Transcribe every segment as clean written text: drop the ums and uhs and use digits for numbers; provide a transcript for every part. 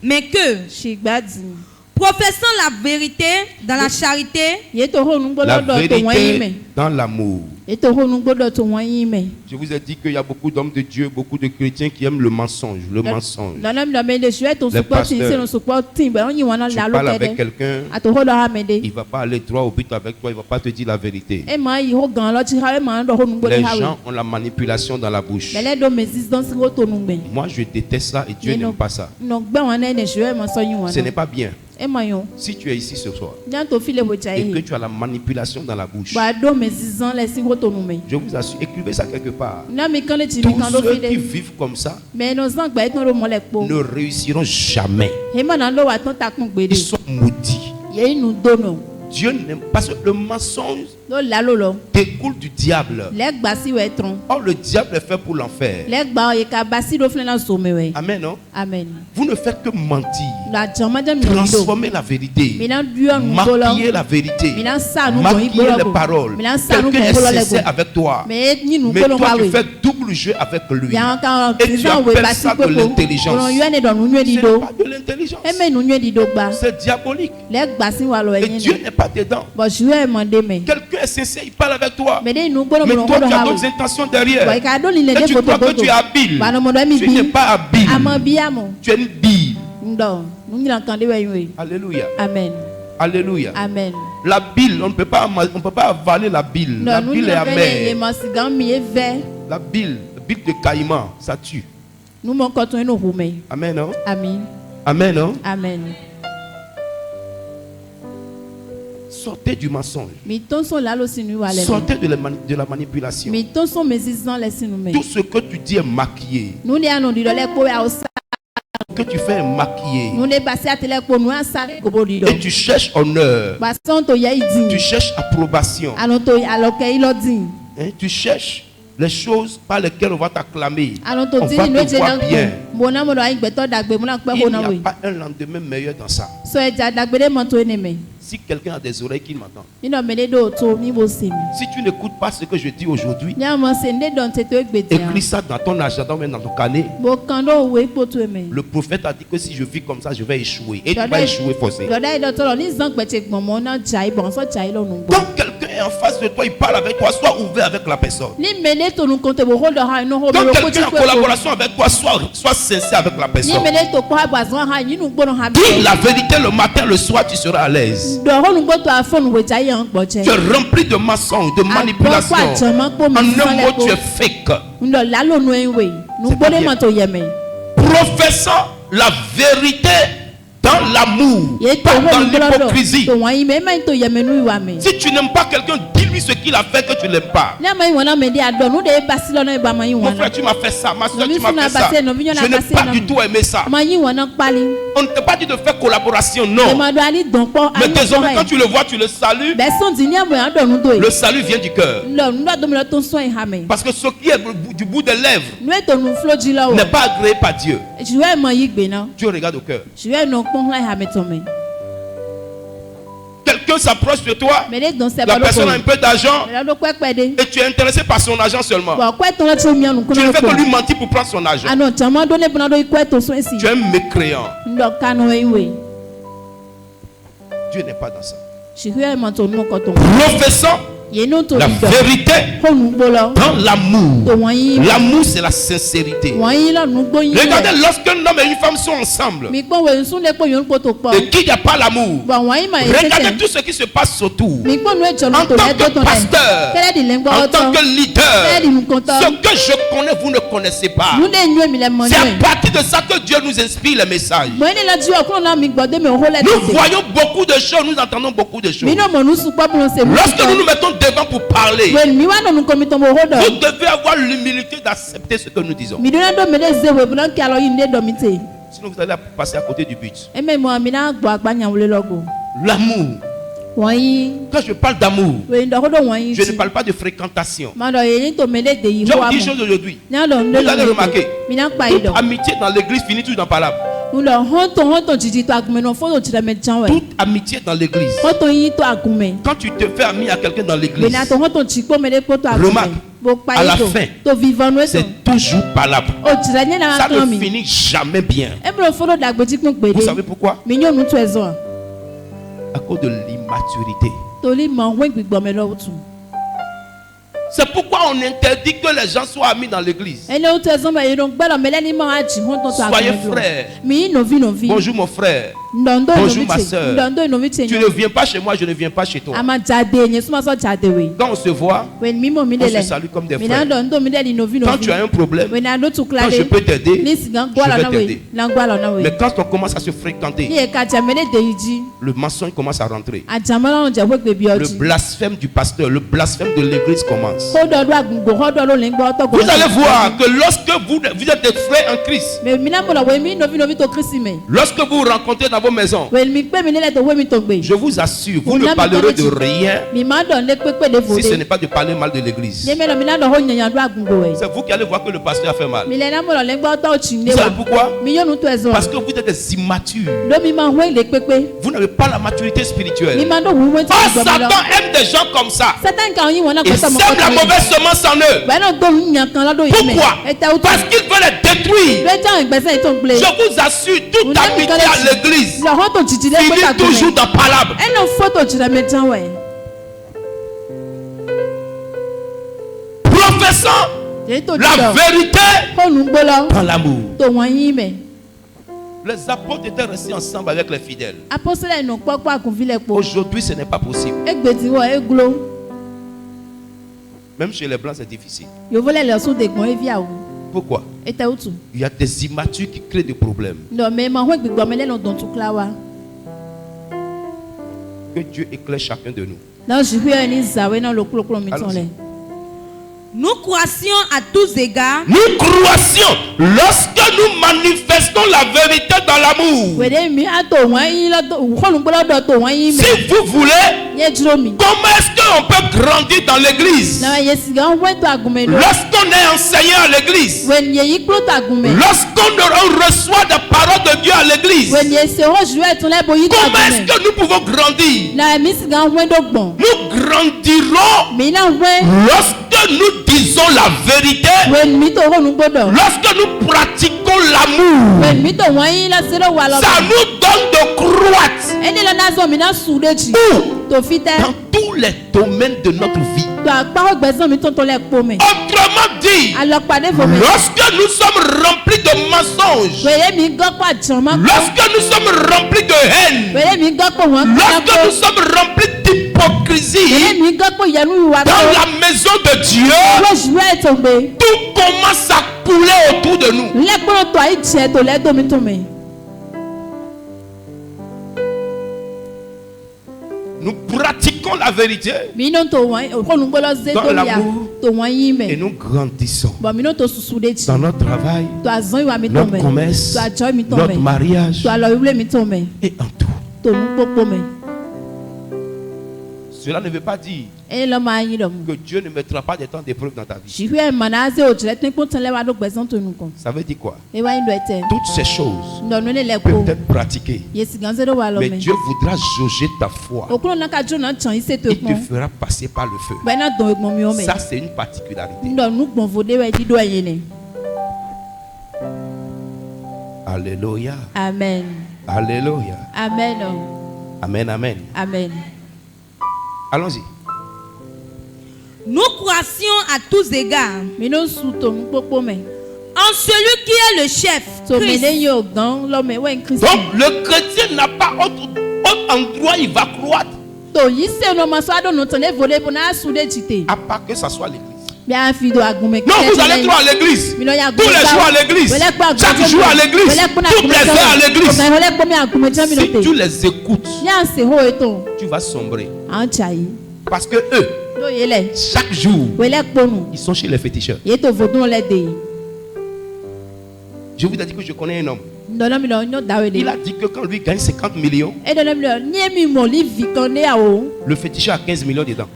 Mais que, professant la vérité dans la charité, la vérité dans l'amour. Je vous ai dit qu'il y a beaucoup d'hommes de Dieu, beaucoup de chrétiens qui aiment le mensonge. Le mensonge. Les pasteurs, tu parles avec quelqu'un, il ne va pas aller droit au but avec toi, il ne va pas te dire la vérité. Les gens ont la manipulation dans la bouche. Moi, je déteste ça et Dieu n'aime pas ça. Ce n'est pas bien. Si tu es ici ce soir et que tu as la manipulation dans la bouche, je vous assure, écrivez ça quelque part. Tous ceux qui vivent comme ça ne réussiront jamais. Ils sont maudits. Dieu n'aime pas le mensonge. Découle du diable. Or le diable est fait pour l'enfer. Amen, non? Amen. Vous ne faites que mentir, transformer la vérité, maquiller la vérité, maquiller les paroles. Quelqu'un est sincère avec toi, mais toi tu fais double jeu avec lui et tu appelles ça de l'intelligence. Ce n'est pas de l'intelligence, c'est diabolique et Dieu n'est pas dedans. Quelqu'un est sincère, il parle avec toi, mais toi tu as d'autres intentions derrière et tu crois que tu es habile. Tu n'es pas habile, tu es une bille. Alléluia. Amen. Alléluia. Amen. La bile, on ne peut pas avaler la bile. La bile est amère. La bile de caïman, ça tue. Amen, non? Amen. Amen, non? Amen. Sortez du mensonge. Sortez de la manipulation. Tout ce que tu dis est maquillé. Que tu fais est maquillé. Et tu cherches honneur. Tu cherches approbation. Tu cherches les choses par lesquelles on va t'acclamer. On va te voir bien. Il n'y a pas un lendemain meilleur dans ça. Si quelqu'un a des oreilles qui m'entend, si tu n'écoutes pas ce que je dis aujourd'hui, écris ça dans ton agenda, même dans ton carnet. Le prophète a dit que si je vis comme ça, je vais échouer. Et tu vas échouer forcément. Quand quelqu'un est en face de toi, il parle avec toi, sois ouvert avec la personne. Quand quelqu'un est en collaboration avec toi, sois sincère avec la personne. Dis la vérité le matin, le soir, tu seras à l'aise. Tu es rempli de mensonges, de manipulation. En un mot, tu es fake. Professant la vérité dans l'amour, pas dans l'hypocrisie. Si tu n'aimes pas quelqu'un, dis-lui ce qu'il a fait que tu n'aimes pas. Mon frère, tu m'as fait ça. Ma soeur, tu m'as fait ça. Je n'ai pas du tout aimé ça. On ne t'a pas dit de faire collaboration, non. Mais désormais, quand tu le vois, tu le salues. Le salut vient du cœur. Parce que ce qui est du bout des lèvres n'est pas agréé par Dieu. Dieu regarde au cœur. Quelqu'un s'approche de toi, la personne a un peu d'argent et tu es intéressé par son argent seulement. Tu ne fais que lui mentir pour prendre son argent. Tu es un mécréant. Dieu n'est pas dans ça. Professant la vérité dans l'amour. L'amour, c'est la sincérité. Regardez, lorsqu'un homme et une femme sont ensemble et qu'il n'y a pas l'amour, regardez tout ce qui se passe autour. En tant que pasteur, en tant que leader, ce que je connais, vous ne connaissez pas. C'est à partir de ça que Dieu nous inspire les messages. Nous voyons beaucoup de choses, nous entendons beaucoup de choses. Lorsque nous nous mettons devant pour parler, vous devez avoir l'humilité d'accepter ce que nous disons. Sinon vous allez passer à côté du but. L'amour. Quand je parle d'amour, je ne parle pas de fréquentation. Je vous dis une chose aujourd'hui. Vous allez remarquer, toute amitié dans l'église finit toujours dans la parole. Toute amitié dans l'église. Quand tu te fais ami à quelqu'un dans l'église, remarque, à la fin, c'est toujours palable. Ça ne finit jamais bien. Vous savez pourquoi? À cause de l'immaturité. C'est pourquoi on interdit que les gens soient amis dans l'église. Soyez frères. Bonjour mon frère. Bonjour ma soeur. Tu ne viens pas chez moi, je ne viens pas chez toi. Quand on se voit, on se salue comme des frères. Quand tu as un problème, quand je peux t'aider, je vais t'aider. Mais quand on commence à se fréquenter, le mensonge commence à rentrer. Le blasphème du pasteur, le blasphème de l'église commence. Vous allez voir que lorsque vous êtes des frères en Christ, lorsque vous vous rencontrez dans vos maisons, je vous assure, vous ne parlerez de rien si ce n'est pas de parler mal de l'église. C'est vous qui allez voir que le pasteur a fait mal. Vous savez pourquoi? Parce que vous êtes des immatures. Vous n'avez pas la maturité spirituelle. Satan aime des gens comme ça. Il sème la mauvaise semence en eux. Pourquoi? Parce qu'il veut les détruire. Je vous assure, toute amitié à l'église finit toujours dans palabre. Professant la vérité dans l'amour. Les apôtres étaient restés ensemble avec les fidèles. Aujourd'hui, ce n'est pas possible. Même chez les blancs, c'est difficile. Pourquoi? Il y a des immatures qui créent des problèmes. Que Dieu éclaire chacun de nous. Allons-y. Nous croissions à tous égards. Nous croissions lorsque nous manifestons la vérité dans l'amour. Si vous voulez, comment est-ce qu'on peut grandir dans l'église? Lorsqu'on est enseigné à l'église, lorsqu'on reçoit des paroles de Dieu à l'église, comment est-ce que nous pouvons grandir? Nous grandirons lorsque nous disons la vérité, lorsque nous pratiquons l'amour. Ça nous donne de croître dans tous les domaines de notre vie. Autrement dit, lorsque nous sommes remplis de mensonges, lorsque nous sommes remplis de haine, lorsque nous sommes remplis d'hypocrisie, dans la maison de Dieu, tout commence à couler autour de nous. Nous pratiquons la vérité dans l'amour et nous grandissons dans notre travail, notre commerce, notre mariage et en tout. Cela ne veut pas dire que Dieu ne mettra pas des temps d'épreuve dans ta vie. Ça veut dire quoi? Toutes ces choses peuvent être pratiquées. Mais Dieu voudra jauger ta foi. Il te fera passer par le feu. Ça, c'est une particularité. Alléluia. Amen. Alléluia. Amen. Amen. Amen. Amen. Allons-y. Nous croissions à tous égards en celui qui est le chef, Christ. Donc le chrétien n'a pas autre endroit il va croître à part que ça soit l'église. Non, vous allez trop à l'église. Tous les jours à l'église. Chaque jour à l'église. Toutes les heures à l'église. Si tu les écoutes, tu vas sombrer. Parce que eux, chaque jour, ils sont chez les féticheurs. Je vous ai dit que je connais un homme. Il a dit que quand lui gagne 50 millions, le féticheur a 15 millions dedans.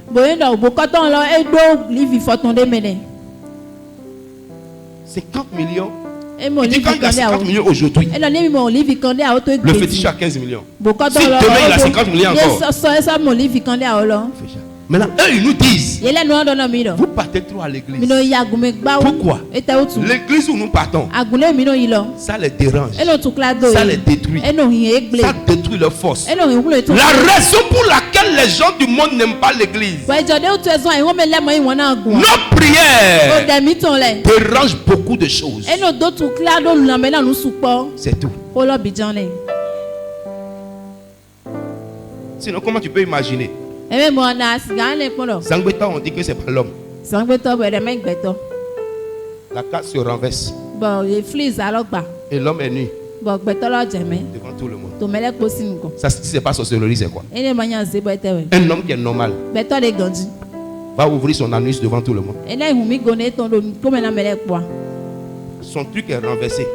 50 millions, Il dit quand il a 50 millions aujourd'hui, le fétiche a 15 millions. Si demain il a 50 millions encore. Maintenant, eux, ils nous disent, vous partez trop à l'église. Pourquoi? L'église où nous partons, ça les dérange, ça les détruit, ça détruit leur force. La raison pour laquelle les gens du monde n'aiment pas l'église, nos prières dérangent beaucoup de choses. C'est tout. Sinon, comment tu peux imaginer? Zangbeta, on dit que c'est pas l'homme. La case se renverse. Et l'homme est nu devant tout le monde. Ça, si c'est pas sorcellerie, c'est quoi? Un homme qui est normal va ouvrir son anus devant tout le monde. Son truc est renversé.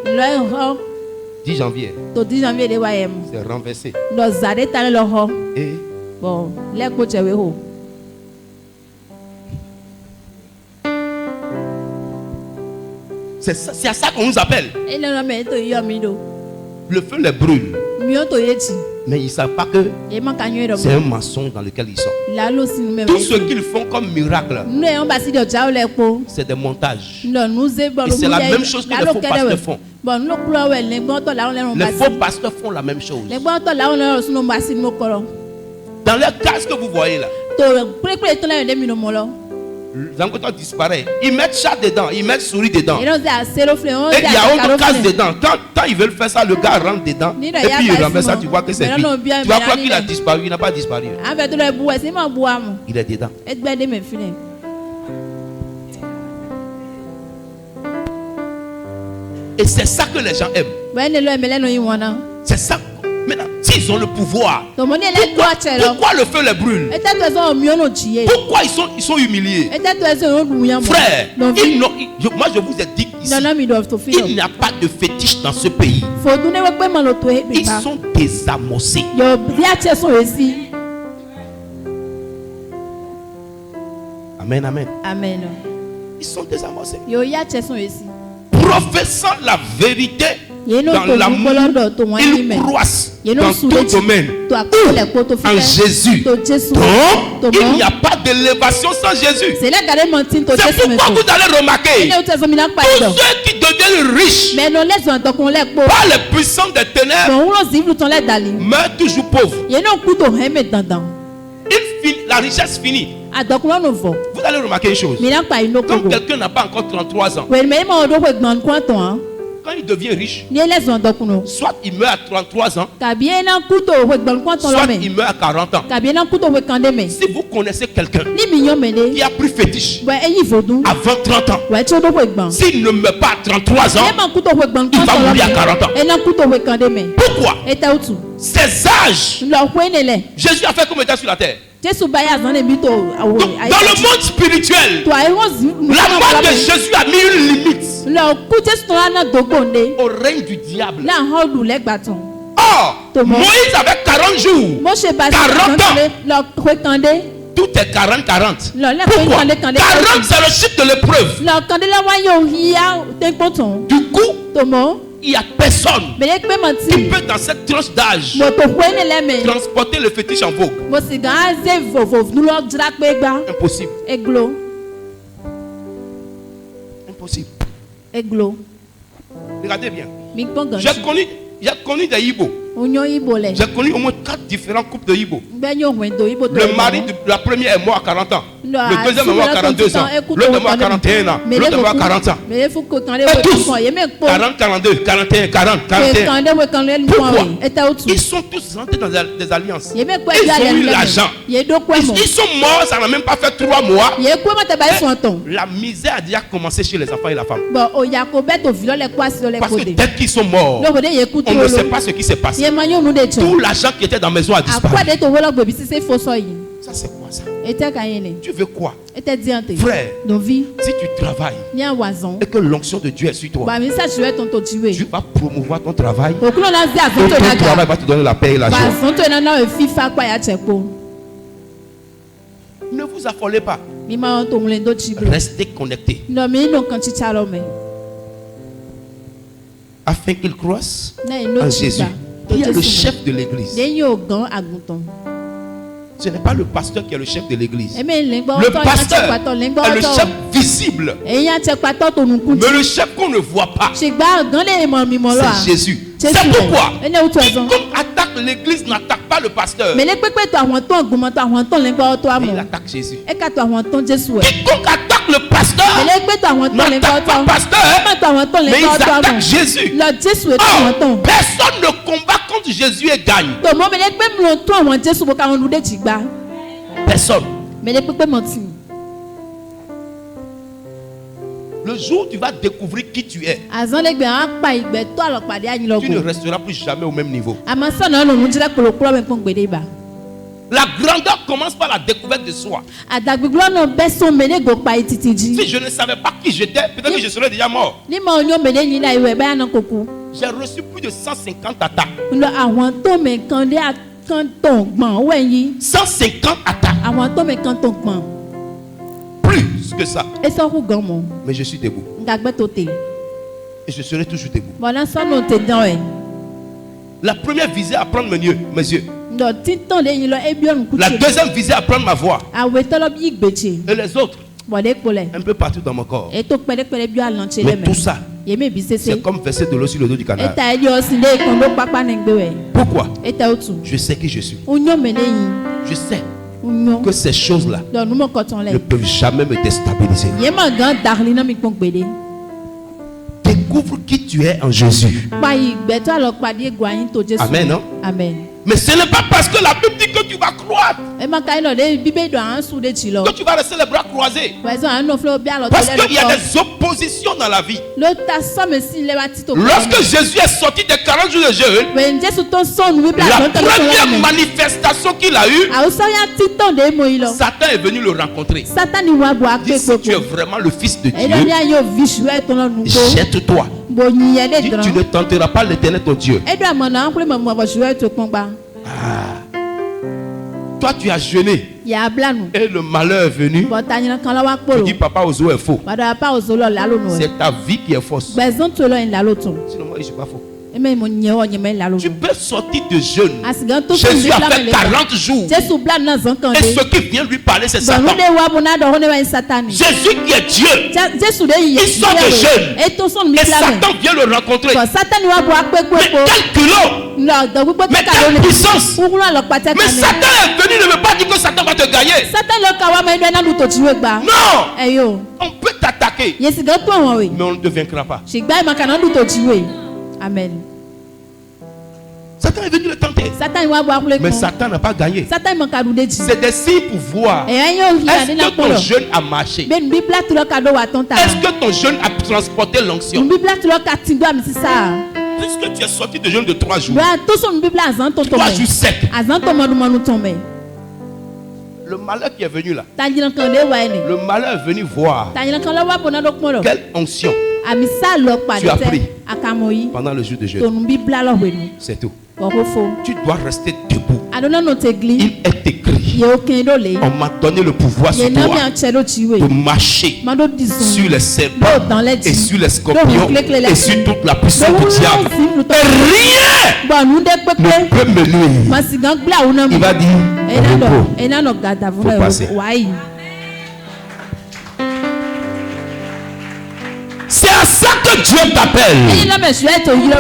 10 janvier. C'est renversé. Et c'est à ça qu'on nous appelle. Le feu les brûle. Mais ils ne savent pas que c'est un mensonge dans lequel ils sont. Tout ce qu'ils font comme miracle, c'est des montages. Et c'est la même chose que les faux pasteurs font. Les faux pasteurs font la même chose. Dans les cases que vous voyez là, Zangoto disparaît. Ils mettent chat dedans, ils mettent souris dedans. Et il y a autre case dedans. Quand ils veulent faire ça, le gars rentre dedans. Et puis il renverse ça, tu vois que c'est vide. Tu vas croire qu'il a disparu, il n'a pas disparu. Il est dedans. Et c'est ça que les gens aiment. C'est ça. Maintenant, s'ils ont le pouvoir, pourquoi le feu les brûle? Pourquoi ils sont humiliés? Frère, moi je vous ai dit ici, il n'y a pas de fétiche dans ce pays. Ils sont désamossés. Amen, amen. Amen. Ils sont désamossés. Professant la vérité dans l'amour, ils croissent dans tout domaine en Jésus. Donc, il n'y a pas d'élévation sans Jésus. C'est pourquoi vous allez remarquer tous ceux qui deviennent riches par les puissants des ténèbres meurent toujours pauvres. La richesse finit. Vous allez remarquer une chose. Quand quelqu'un n'a pas encore 33 ans, quand il devient riche, soit il meurt à 33 ans, soit il meurt à 40 ans. Si vous connaissez quelqu'un qui a pris fétiche avant 30 ans, s'il ne meurt pas à 33 ans, il va mourir à 40 ans. Pourquoi? Ces âges, Jésus a fait combien de temps sur la terre? Donc, dans le monde spirituel, la mort de Jésus a mis une limite au règne du diable. Or, Moïse avait 40 jours, 40 ans. Tout est 40-40. Pourquoi? 40 c'est le chiffre de l'épreuve. Du coup, il n'y a personne qui peut dans cette tranche d'âge transporter le fétiche en vogue. Impossible. Impossible. Regardez bien. J'ai connu des Ibo. J'ai connu au moins 4 différents couples de Ibo. Le mari de la première est mort à 40 ans. Le deuxième est mort à 42 ans. L'autre est mort à 41 ans. L'autre est mort à 40 ans. Et tous 40, 42, 41, 40, 41. Pourquoi? Ils sont tous rentrés dans des alliances. Ils ont eu l'argent. Ils sont morts, ça n'a même pas fait 3 mois. La misère a déjà commencé chez les enfants et la femme. Parce que dès qu'ils sont morts, on ne sait pas ce qui s'est passé. Tout l'argent qui était dans la maison a disparu. Ça c'est quoi ça? Tu veux quoi? Frère, si tu travailles et que l'onction de Dieu est sur toi, tu vas promouvoir ton travail. Ton travail va te donner la paix et la joie. Ne vous affolez pas. Restez connectés. afin qu'ils croissent en Jésus. Qui est le chef de l'église? Ce n'est pas le pasteur qui est le chef de l'église. Le pasteur est le chef visible. Mais le chef qu'on ne voit pas, c'est Jésus. C'est pourquoi quiconque attaque l'église n'attaque pas le pasteur. Il attaque Jésus. Quiconque attaque le pasteur n'attaque pas le pasteur, mais il attaque Jésus. Oh, personne ne combat contre Jésus et gagne. Personne. Le jour où tu vas découvrir qui tu es, tu ne resteras plus jamais au même niveau. La grandeur commence par la découverte de soi. Si je ne savais pas qui j'étais, peut-être que je serais déjà mort. J'ai reçu plus de 150 attaques. 150 attaques. Plus que ça. Mais je suis debout. Et je serai toujours debout. La première visait à prendre mes yeux. La deuxième visait à prendre ma voix. Et les autres, un peu partout dans mon corps. Mais tout ça, c'est comme verser de l'eau sur le dos du canard. Pourquoi? Je sais qui je suis. Je sais que ces choses-là ne peuvent jamais me déstabiliser. Découvre qui tu es en Jésus. Amen, non? Amen. Mais ce n'est pas parce que la Bible dit que tu vas croire que tu vas rester les bras croisés. Parce qu'il y a des oppositions dans la vie. Lorsque Jésus est sorti des 40 jours de jeûne, la première manifestation qu'il a eue, Satan est venu le rencontrer. Il dit, si tu es vraiment le fils de Dieu, jette-toi. Dis, tu ne tenteras pas l'Éternel ton Dieu. Toi tu as jeûné et le malheur est venu. Tu dis papa Ozo est faux. C'est ta vie qui est fausse. Sinon moi je suis pas faux. Tu peux sortir de jeûne. Jésus a fait 40 jours. Et ce qui vient lui parler, c'est Satan. Jésus qui est Dieu, il sort de jeûne. Et Satan vient le rencontrer. Mais quel culot! Mais quelle puissance! Mais Satan est venu, ne veut pas dire que Satan va te gagner. Non! On peut t'attaquer, mais on ne te vaincra pas. Amen. Satan est venu le tenter. Mais Satan n'a pas gagné. C'est des signes pour voir. Est-ce que ton jeûne a marché? Est-ce que ton jeûne a transporté l'onction? Puisque tu es sorti de jeûne de 3 jours, 3 jours secs, le malheur qui est venu là, le malheur est venu voir quelle onction tu as pris pendant le jour de jeûne. C'est tout. Tu dois rester debout. Il est écrit, on m'a donné le pouvoir sur toi de marcher sur les serpents et sur les scorpions et sur toute la puissance du diable. Et rien ne peut me nuire. Il va dire, faut passer. C'est à ça que Dieu t'appelle.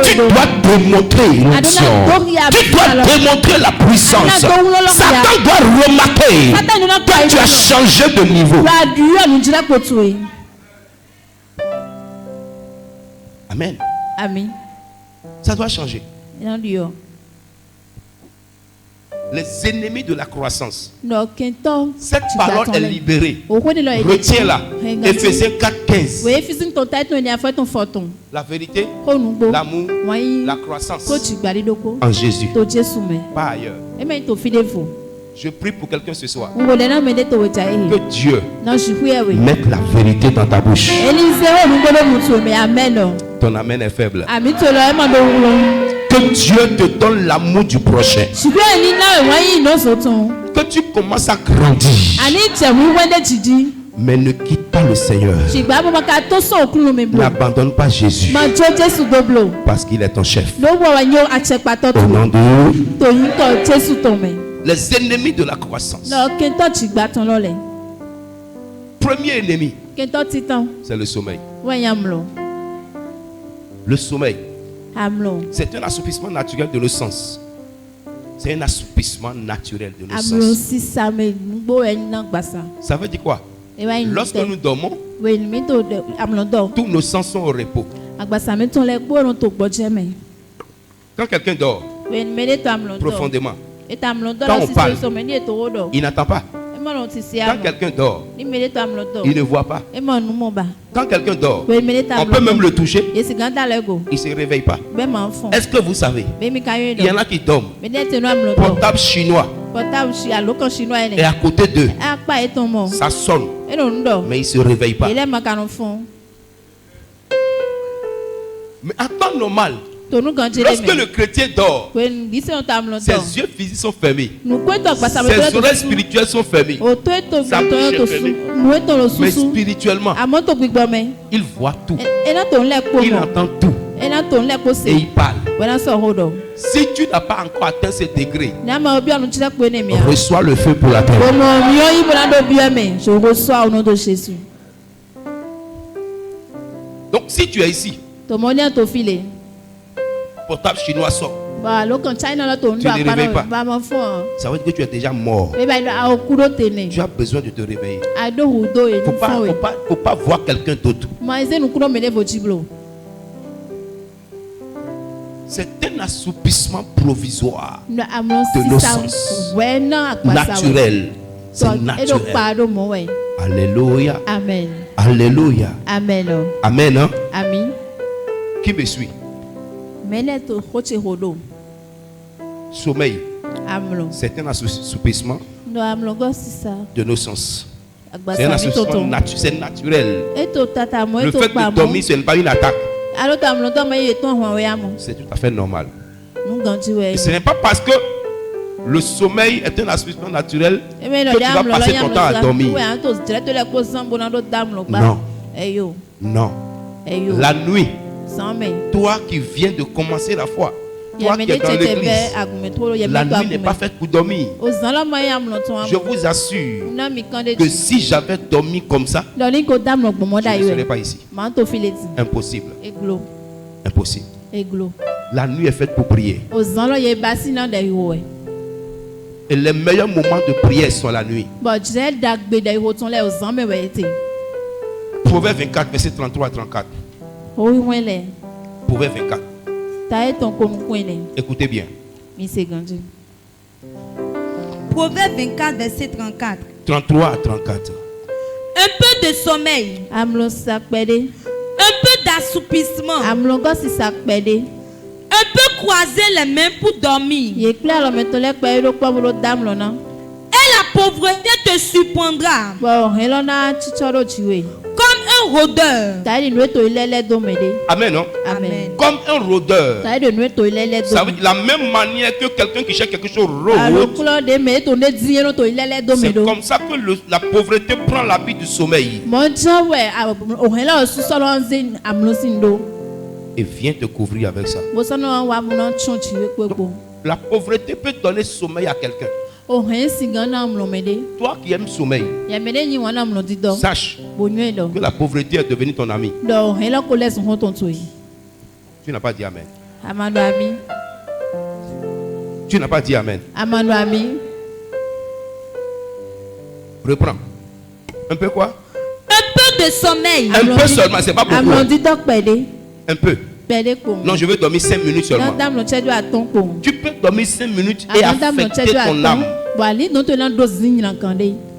Tu dois démontrer l'onction. Tu dois démontrer la puissance. Satan doit remarquer que tu as changé de niveau. Amen. Amen. Ça doit changer. Les ennemis de la croissance. Cette parole est libérée. Retiens-la. Éphésiens 4:15. La vérité, l'amour, la croissance en Jésus. Pas ailleurs. Je prie pour quelqu'un ce soir. Que Dieu mette la vérité dans ta bouche. Ton amen est faible. Que Dieu te donne l'amour du prochain. Que tu commences à grandir. Mais ne quitte pas le Seigneur. N'abandonne pas Jésus. Parce qu'il est ton chef. Au nom de les ennemis de la croissance. Premier ennemi, c'est le sommeil. Le sommeil, c'est un assoupissement naturel de nos sens. C'est un assoupissement naturel de nos sens. Ça veut dire quoi? Lorsque nous dormons, tous nos sens sont au repos. Quand quelqu'un dort profondément, quand on parle, il n'entend pas. Quand quelqu'un dort, il ne voit pas. Quand quelqu'un dort, on peut même le toucher, il ne se réveille pas. Est-ce que vous savez, il y en a qui dorment, portable chinois et à côté d'eux, ça sonne, mais ils ne se réveillent pas. Mais en temps normal, lorsque le chrétien dort, ses yeux physiques sont fermés, ses oreilles spirituelles sont fermées, sa bouche est fermée. Mais spirituellement, il voit tout, il entend tout et il parle. Si tu n'as pas encore atteint ce degré, reçois le feu pour la terre. Je reçois au nom de Jésus. Donc si tu es ici, portable chinois sort, tu ne réveilles pas. Ça veut dire que tu es déjà mort. Tu as besoin de te réveiller. Il ne faut pas voir quelqu'un d'autre. C'est un assoupissement provisoire de nos sens. Naturel. C'est naturel. Alléluia. Amen. Alléluia. Amen. Amen. Hein? Amen. Qui me suit? Sommeil. C'est un assoupissement de nos sens. C'est un assoupissement c'est naturel. Le fait de dormir, ce n'est pas une attaque. C'est tout à fait normal. Et ce n'est pas parce que le sommeil est un assoupissement naturel que tu vas passer ton temps à dormir. Non. Non. La nuit, toi qui viens de commencer la foi, toi qui es dans l'église, la nuit n'est pas faite pour dormir. Je vous assure que si j'avais dormi comme ça, je ne serais pas ici. Impossible. Impossible. La nuit est faite pour prier. Et les meilleurs moments de prière sont la nuit. Proverbe 24, verset 33 à 34. Proverbe 24. Écoutez bien. Proverbe 24, verset 34. 33 à 34. Un peu de sommeil. Un peu d'assoupissement. Un peu croiser les mains pour dormir. Et la pauvreté te surprendra. Comme un rôdeur. Amen, non? Amen. Comme un rôdeur. Ça veut dire la même manière que quelqu'un qui cherche quelque chose rôde. C'est comme ça que la pauvreté prend l'habit du sommeil. Et vient te couvrir avec ça. Donc, la pauvreté peut donner sommeil à quelqu'un. Toi qui aimes sommeil, sache que la pauvreté est devenue ton ami. Tu n'as pas dit amen. Tu n'as pas dit amen. Reprends. Un peu quoi? Un peu de sommeil. Un peu seulement, c'est pas beaucoup. Un peu. Non, je veux dormir 5 minutes seulement. Tu peux dormir 5 minutes et affecter ton âme.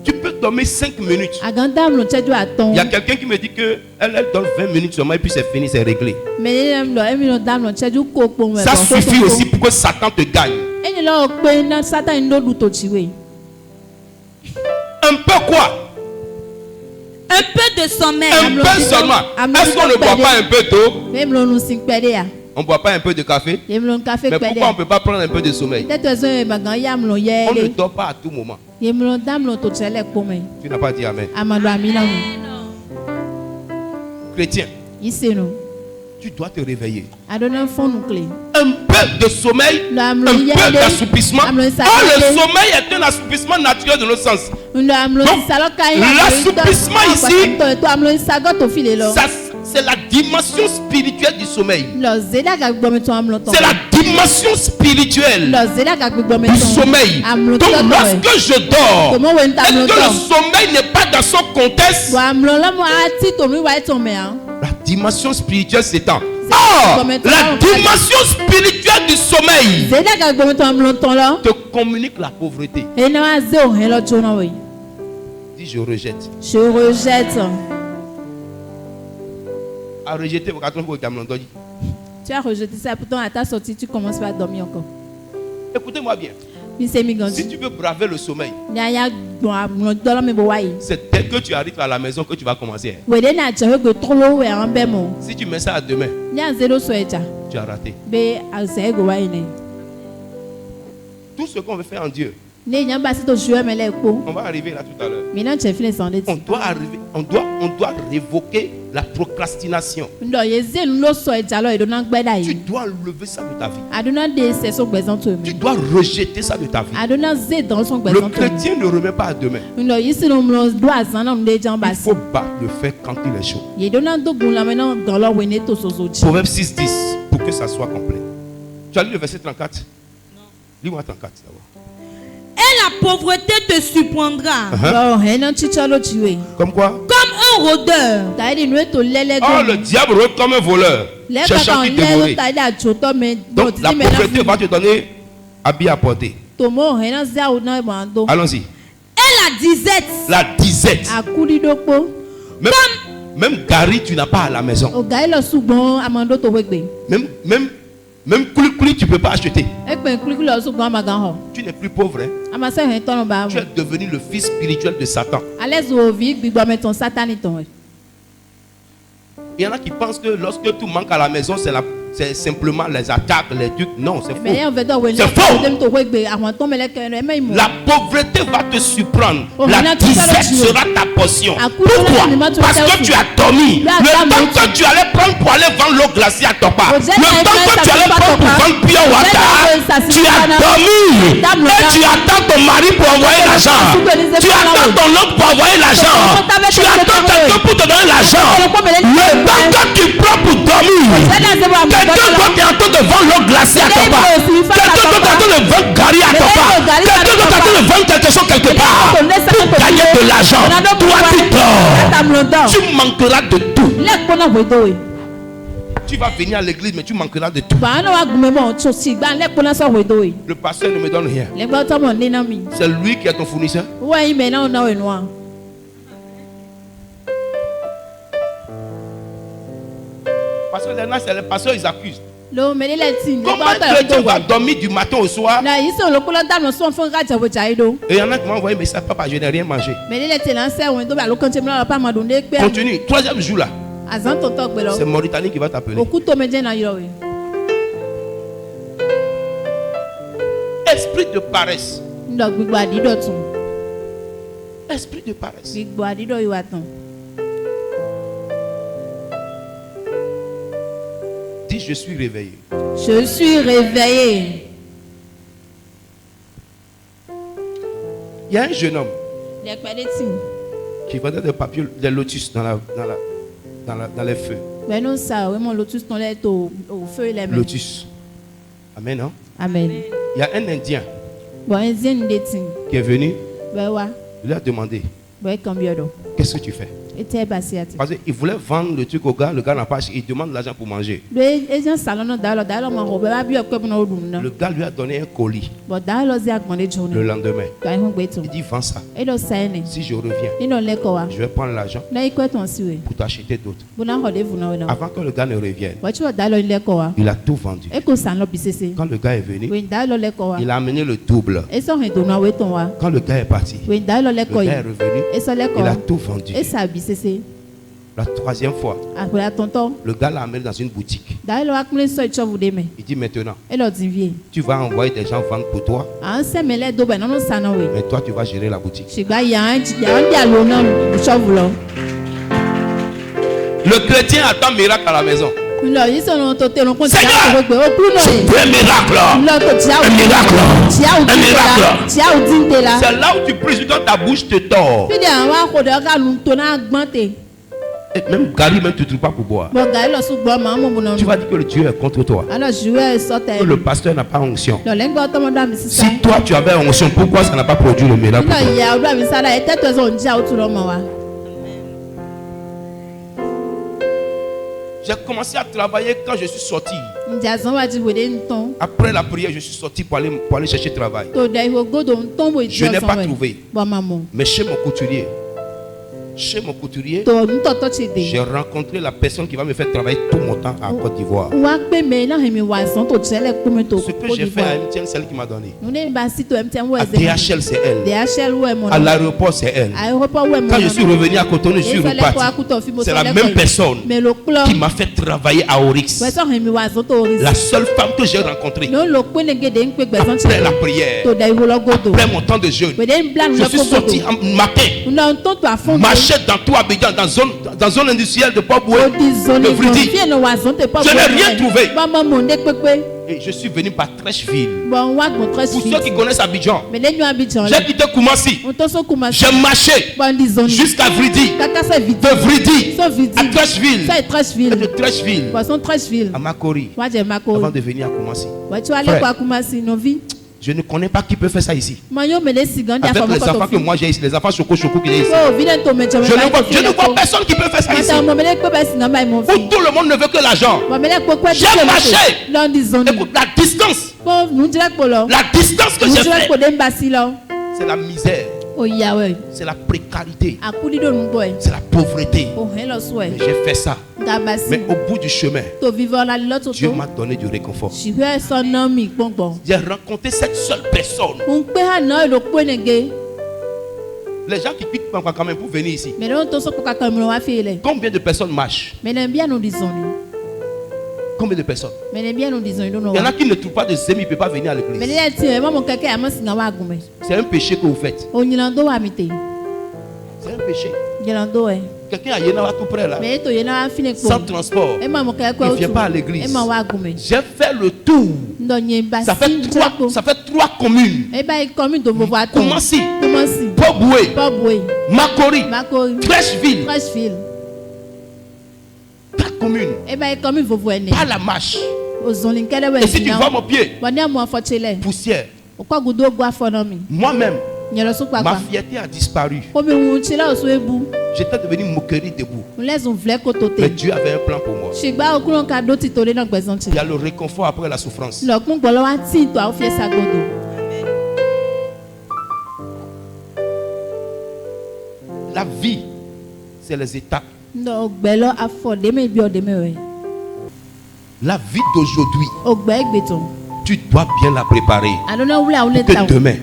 Tu peux dormir 5 minutes. Il y a quelqu'un qui me dit qu'elle dort 20 minutes seulement et puis c'est fini, c'est réglé. Ça suffit aussi pour que Satan te gagne. Un peu quoi? Un peu de sommeil. Un peu seulement. Est-ce qu'on ne boit pas un peu d'eau? On ne boit pas un peu de café. Mais pourquoi on ne peut pas prendre un peu de sommeil? On ne dort pas à tout moment. Tu n'as pas dit Amen. Chrétien, tu dois te réveiller. Un peu de sommeil, un peu d'assoupissement. Oh, le sommeil est un assoupissement naturel de nos sens. Donc, l'assouplissement ici, c'est la dimension spirituelle du sommeil. C'est la dimension spirituelle du sommeil. Donc, lorsque je dors, et que le sommeil n'est pas dans son contexte, la dimension spirituelle s'étend. Oh, la dimension spirituelle du sommeil te communique la pauvreté. Dis, je rejette. Je rejette. À rejeter vos cartons pour le. Tu as rejeté ça, pourtant à ta sortie, tu commences pas à dormir encore. Écoutez-moi bien. Si tu veux braver le sommeil, c'est dès que tu arrives à la maison que tu vas commencer. Si tu mets ça à demain, tu as raté. Tout ce qu'on veut faire en Dieu, on va arriver là tout à l'heure. On doit révoquer la procrastination. Tu dois lever ça de ta vie. Tu dois rejeter ça de ta vie. Le chrétien ne remet pas à demain. Il faut battre le fer quand il est chaud. Proverbe 6:10 pour que ça soit complet. Tu as lu le verset 34? Non. Lis-moi 34 d'abord. Et la pauvreté te surprendra. Comme quoi? Comme un rôdeur. Oh, le diable rôde comme un voleur, cherchant qui dévorer. Donc la pauvreté va te donner habit à porter. Allons-y. Et la disette. La disette. Même Gary, tu n'as pas à la maison. Même coulis, tu ne peux pas acheter. Tu n'es plus pauvre. Hein? Tu es devenu le fils spirituel de Satan. Il y en a qui pensent que lorsque tout manque à la maison, c'est simplement les attaques, les trucs. Non, c'est faux. C'est faux. La pauvreté va te surprendre. La disette sera ta portion. Pourquoi? Parce que tu as dormi. Le temps que tu allais prendre pour aller vendre l'eau glacée à Topa, le temps que tu allais prendre pour vendre Pure Water, tu as dormi. Et tu attends ton mari pour envoyer l'argent. Tu attends ton homme pour envoyer l'argent. Tu attends quelqu'un pour te donner l'argent. Le temps que tu prends pour dormir, quelqu'un d'autre est en train de vendre l'eau glacée à Topa. Quelqu'un d'autre est en train de vendre Gary à Topa. Quelqu'un d'autre est en train de vendre quelque chose quelque part pour gagner de l'argent. Toi tu dors. Tu manqueras de tout. Tu vas venir à l'église mais tu manqueras de tout. Le pasteur ne me donne rien. C'est lui qui est ton fournisseur. Parce que c'est les pasteurs, ils accusent. Comment un chrétien va dormir du matin au soir? Et il y en a qui m'ont envoyé un message, papa, je n'ai rien mangé. Continue, troisième jour là. C'est Mauritanie qui va t'appeler. Esprit de paresse. Esprit de paresse. Dis, je suis réveillé. Je suis réveillé. Il y a un jeune homme qui vendait des papiers, des lotus dans les feux. Lotus. Amen, non? Amen. Il y a un Indien qui est venu. Il lui a demandé, qu'est-ce que tu fais? Parce qu'il voulait vendre le truc au gars, le gars n'a pas acheté, il demande l'argent pour manger. Le gars lui a donné un colis. Le lendemain, il dit vends ça. Si je reviens, je vais prendre l'argent pour t'acheter d'autres. Avant que le gars ne revienne, il a tout vendu. Quand le gars est venu, il a amené le double. Quand le gars est parti, le gars est revenu, il a tout vendu. La troisième fois, le gars l'a amené dans une boutique. Il dit maintenant, tu vas envoyer des gens vendre pour toi. Mais toi, tu vas gérer la boutique. Le chrétien attend miracle à la maison. Seigneur, je veux un miracle. Un miracle. Un miracle. C'est là où tu pries dans ta bouche te tord. Et même Gary, même tu ne trouves pas pour boire. Tu vas dire que le Dieu est contre toi. Que le pasteur n'a pas onction. Si toi tu avais onction, pourquoi ça n'a pas produit le miracle? J'ai commencé à travailler quand je suis sorti. Après la prière, je suis sorti pour aller chercher travail. Je n'ai pas trouvé. Mais chez mon couturier, j'ai rencontré la personne qui va me faire travailler tout mon temps à Côte d'Ivoire. Ce que j'ai fait à MTN, c'est elle qui m'a donné. À DHL, c'est elle. À l'aéroport, c'est elle. Quand je suis revenu à Cotonou, je suis reparti. C'est la même personne qui m'a fait travailler à Oryx. La seule femme que j'ai rencontrée après la prière, après mon temps de jeûne, je suis sorti en matin, marché dans tout Abidjan, dans zone industrielle de Port-Boué, de Vridi. Je n'ai rien trouvé. Et je suis venu par Trècheville. Pour ceux qui connaissent Abidjan, j'ai quitté Koumassi. J'ai marché jusqu'à Vridi. De Vridi à Trècheville. Et de Trècheville à Makori. Avant de venir à Koumassi. Je ne connais pas qui peut faire ça ici. Avec les enfants que moi j'ai ici, les enfants choco qui j'ai ici. Je ne vois personne qui peut faire ça ici. Où tout le monde ne veut que l'argent. J'ai marché. Écoute, la distance que j'ai fait, c'est la misère. C'est la précarité. C'est la pauvreté. J'ai fait ça. Mais au bout du chemin, Dieu m'a donné du réconfort. J'ai rencontré cette seule personne. Les gens qui quittent quand même pour venir ici. Combien de personnes marchent? Combien de personnes? Il y en a qui ne trouvent pas de semis, ils ne peuvent pas venir à l'église. C'est un péché que vous faites. C'est un péché. Quelqu'un à Yenawa tout près là, sans transport, il ne vient pas à l'église. J'ai fait le tour. Ça fait trois communes. Koumassi, Port-Boué, Makori, Trècheville. 4 communes. Pas la marche. Et si tu vois mon pied, poussière. Moi-même, ma fierté a disparu. J'étais devenu moquerie debout. Mais Dieu avait un plan pour moi. Il y a le réconfort après la souffrance. La vie, c'est les étapes. La vie d'aujourd'hui, tu dois bien la préparer pour que demain,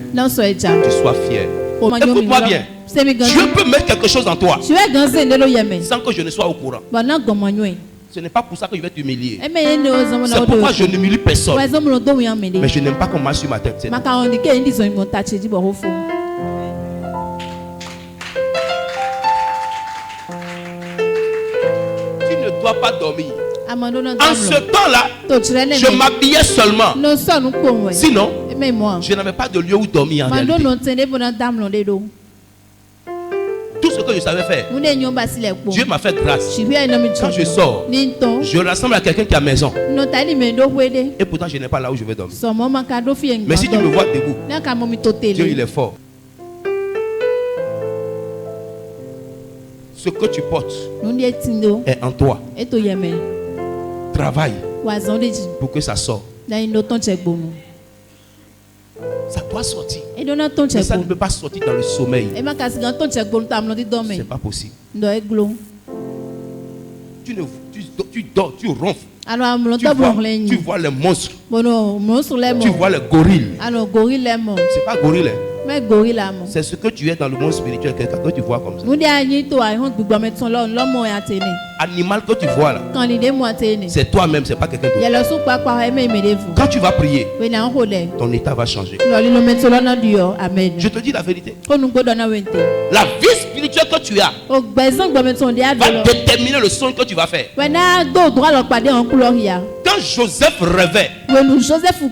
tu sois fier. Écoute-moi bien. Dieu peut mettre quelque chose en toi sans que je ne sois au courant. Ce n'est pas pour ça que je vais t'humilier. C'est pourquoi je n'humilie personne. Mais je n'aime pas qu'on marche sur ma tête. Tu ne dois pas dormir. En ce temps-là, je m'habillais seulement. Sinon, je n'avais pas de lieu où dormir en réalité. Tout ce que je savais faire, Dieu m'a fait grâce. Quand je sors, je rassemble à quelqu'un qui a maison. Et pourtant, je n'ai pas là où je vais dormir. Mais si tu me vois debout, Dieu il est fort. Ce que tu portes est en toi. Travaille pour que ça sorte. Ça doit sortir. Mais ça ne peut pas sortir dans le sommeil. C'est pas possible. Tu dors, tu ronfles. Tu vois les monstres. Tu vois les gorilles. C'est pas gorille. C'est ce que tu es dans le monde spirituel, quelqu'un que tu vois comme ça. Animal que tu vois là, c'est toi-même, c'est pas quelqu'un d'autre. Quand tu vas prier, ton état va changer. Je te dis la vérité. La vie spirituelle que tu as va déterminer le son que tu vas faire. Quand Joseph rêvait,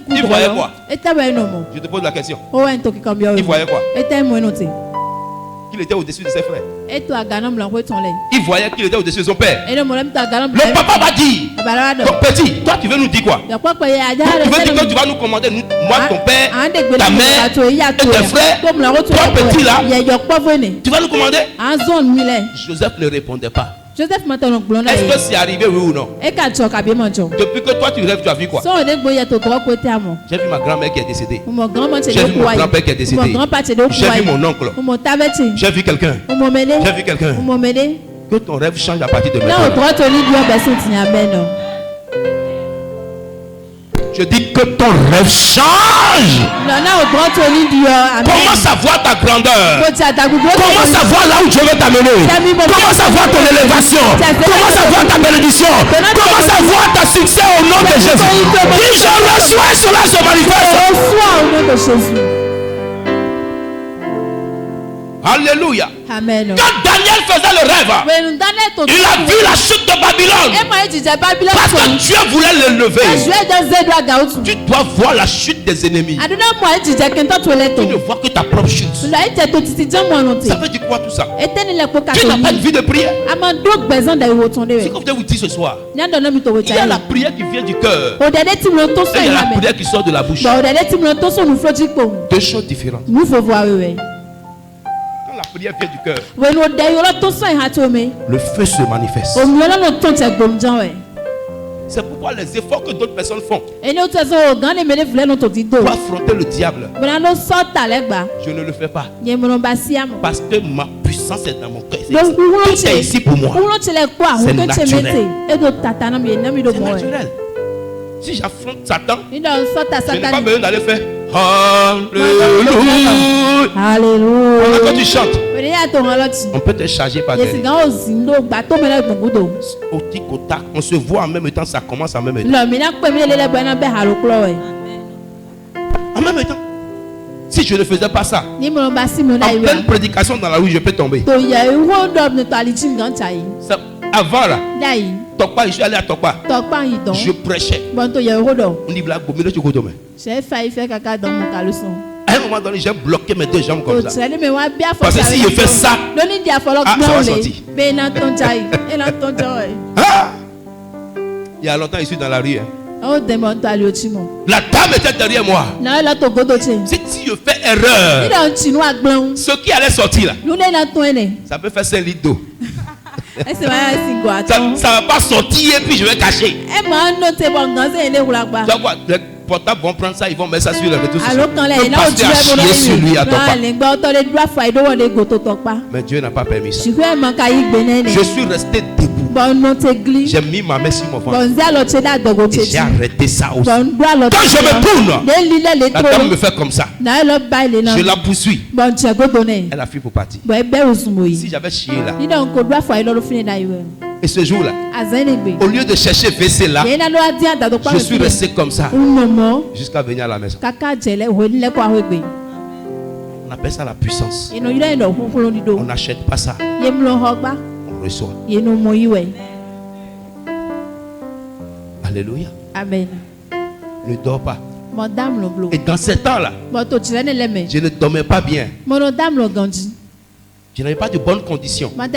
il voyait quoi? Je te pose la question. Il voyait quoi? Qu'il était au-dessus de ses frères. Il voyait qu'il était au-dessus de son père. Le papa va dire, donc petit, toi tu veux nous dire quoi? Tu veux dire que tu vas nous commander, moi, ton père, ta mère et tes frères, toi petit là, tu vas nous commander? Joseph ne répondait pas. Est-ce que c'est arrivé, oui ou non? Depuis que toi tu rêves, tu as vu quoi? J'ai vu ma grand-mère qui est décédée. J'ai vu mon grand-père qui est décédé. J'ai vu mon oncle. J'ai vu quelqu'un. J'ai vu quelqu'un. Que ton rêve change à partir de maintenant. Je dis que ton rêve change. Commence à voir ta grandeur. Commence à voir là où Dieu veut t'amener. Commence à voir ton élévation. Commence à voir ta bénédiction. Commence à voir ta succès au nom de Jésus. Dis je reçois, cela se manifeste. Alléluia. Amen. Quand Daniel faisait le rêve, il a vu la chute de Babylone. Parce que Dieu voulait le lever. Tu dois voir la chute des ennemis. Tu ne vois que ta propre chute. Ça veut dire quoi tout ça? Tu n'as pas de vie de prière. C'est comme je vous dis ce soir. Il y a la prière qui vient du cœur. Et il y a la prière qui sort de la bouche. Deux choses différentes. La prière vient du cœur. Le feu se manifeste. C'est pourquoi les efforts que d'autres personnes font pour affronter le diable, je ne le fais pas. Parce que ma puissance est dans mon cœur. Tout est ici pour moi. C'est naturel. C'est naturel. Si j'affronte Satan, je n'ai pas besoin d'aller faire Alléluia. Alléluia. Quand tu chantes, on peut te charger par terre. On se voit en même temps, ça commence en même temps. En même temps. Si je ne faisais pas ça, en pleine prédication dans la rue, je peux tomber. Avant là, Tokpa, je suis allé à Tokpa. Je prêchais. On dit blague, à un moment donné, j'ai bloqué mes deux jambes comme ça. Parce que si je fais ça, ça va sortir. Il y a longtemps, je suis dans la rue. La dame était derrière moi. Si je fais erreur, ce qui allait sortir là, ça peut faire 5 litres d'eau. Ça ne va pas sortir et puis je vais cacher. Les portables vont prendre ça, ils vont mettre ça sur le réseau social. Le pasteur a chié sur lui à Tokpa. Mais Dieu n'a pas permis ça. Je suis resté debout. J'ai mis ma main sur mon ventre. Et j'ai arrêté ça aussi. Quand je me tourne, la dame me fait comme ça. Je la poursuis. Elle a fui pour partir. Si j'avais chié là, et ce jour-là, au lieu de chercher WC là, je suis resté comme ça jusqu'à venir à la maison. On appelle ça la puissance. On n'achète pas ça. On reçoit. Alléluia. Amen. Ne dors pas. Et dans ce temps-là, je ne dormais pas bien. Je n'avais pas de bonnes conditions. Quand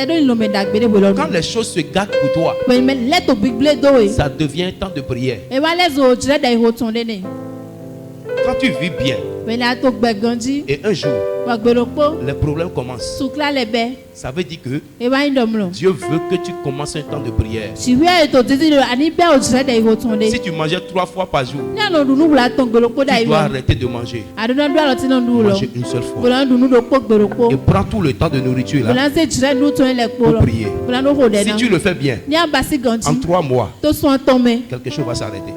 les choses se gâtent pour toi, ça devient un temps de prière. Quand tu vis bien, et un jour, les problèmes commencent. Ça veut dire que Dieu veut que tu commences un temps de prière. Si tu mangeais 3 fois par jour, tu dois arrêter de manger. Manger une seule fois. Et prends tout le temps de nourriture là pour prier. Si tu le fais bien, en 3 mois, quelque chose va s'arrêter.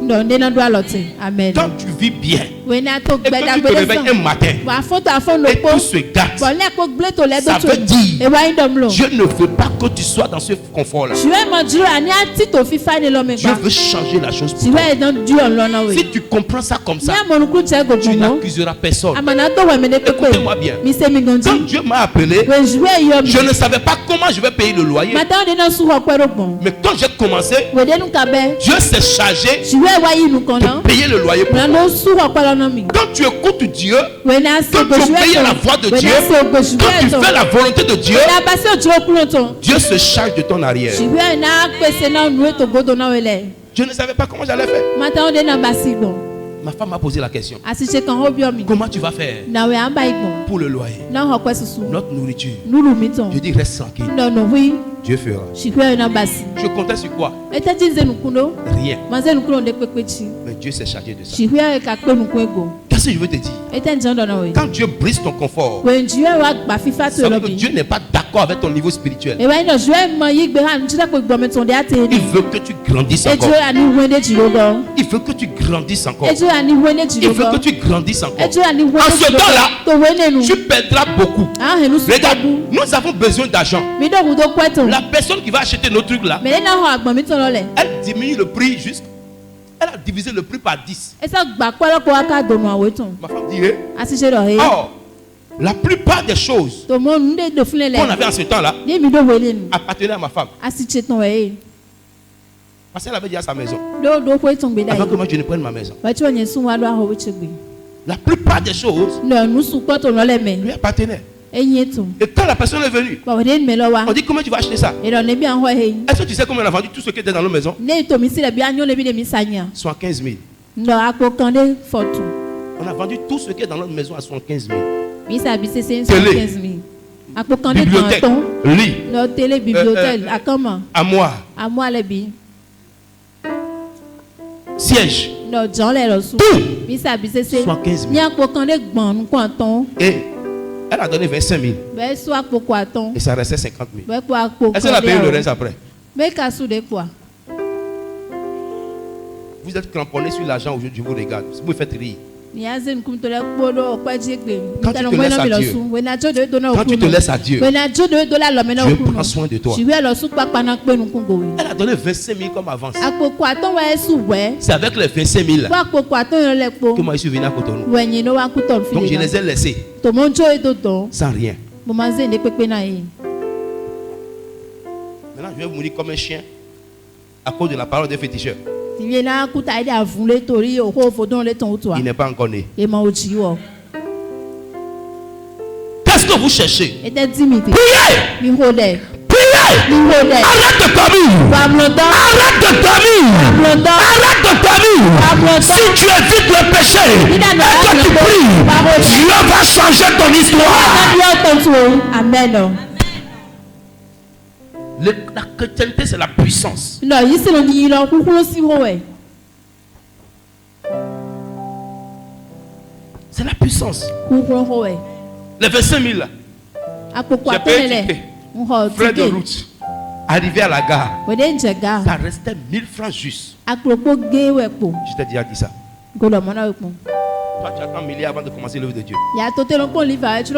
Quand tu vis bien et que tu te réveille un matin et tout se gâte, ça veut dire Dieu ne veut pas que tu sois dans ce confort-là. Dieu veut changer la chose pour toi. Si tu comprends ça comme ça, tu n'accuseras personne. Écoutez-moi bien. Quand Dieu m'a appelé, je ne savais pas comment je vais payer le loyer. Mais quand j'ai commencé, Dieu s'est chargé de payer le loyer pour moi. Quand tu écoutes Dieu, quand tu obéis à la voix de Dieu, quand tu fais la volonté de Dieu, Dieu se charge de ton arrière. Je ne savais pas comment j'allais faire. Ma femme m'a posé la question. Comment tu vas faire pour le loyer, notre nourriture? Je dis reste tranquille. Dieu fera. Je comptais sur quoi? Rien. Mais Dieu s'est chargé de ça. Qu'est-ce que je veux te dire? Quand Dieu brise ton confort, ça veut dire que Dieu n'est pas d'accord avec ton niveau spirituel. Il veut que tu grandisses encore. Il veut que tu grandisses encore. Il veut que tu grandisses encore. En ce temps-là, tu perdras beaucoup. Regarde, nous avons besoin d'argent. La personne qui va acheter nos trucs là, elle diminue le prix juste. Elle a divisé le prix par 10. Ma femme dit, or, la plupart des choses qu'on avait en ce temps-là appartenaient à ma femme. Parce qu'elle avait dit à sa maison, avant que moi je ne prenne ma maison. La plupart des choses lui appartenaient. Et quand la personne est venue, on dit comment tu vas acheter ça? Est-ce que tu sais comment on a vendu tout ce qui était dans nos maisons? 75 000. On a vendu tout ce qui est dans notre maison à 75 000. Télé, bibliothèque, lit, armoire, siège, tout 75 000. Et elle a donné 25 000. Et ça restait 50 000. Est-ce qu'elle a payé le reste après? Vous êtes cramponné sur l'argent aujourd'hui, je vous regarde. Vous me faites rire. Quand tu te laisses à Dieu, Dieu prend soin de toi. Elle a donné 25 000 comme avance. C'est avec les 25 000 que moi je suis venu à Cotonou. Donc je les ai laissés sans rien. Maintenant je vais mourir comme un chien à cause de la parole des féticheurs. Il n'est pas encore né. Qu'est-ce que vous cherchez? Priez! Priez! Arrête de dormir! Arrête de dormir! Arrête de dormir! Si tu évites le péché et que tu pries, Dieu va changer ton histoire. Amen. La chrétienté, c'est la puissance. C'est la puissance. Les 25 000 là. J'ai payé le ticket. Frais de route. Arrivé à la gare. Ça restait 1000 francs juste. Je t'ai déjà dit ça. Toi, tu attends un milliard avant de commencer l'œuvre de Dieu. Tu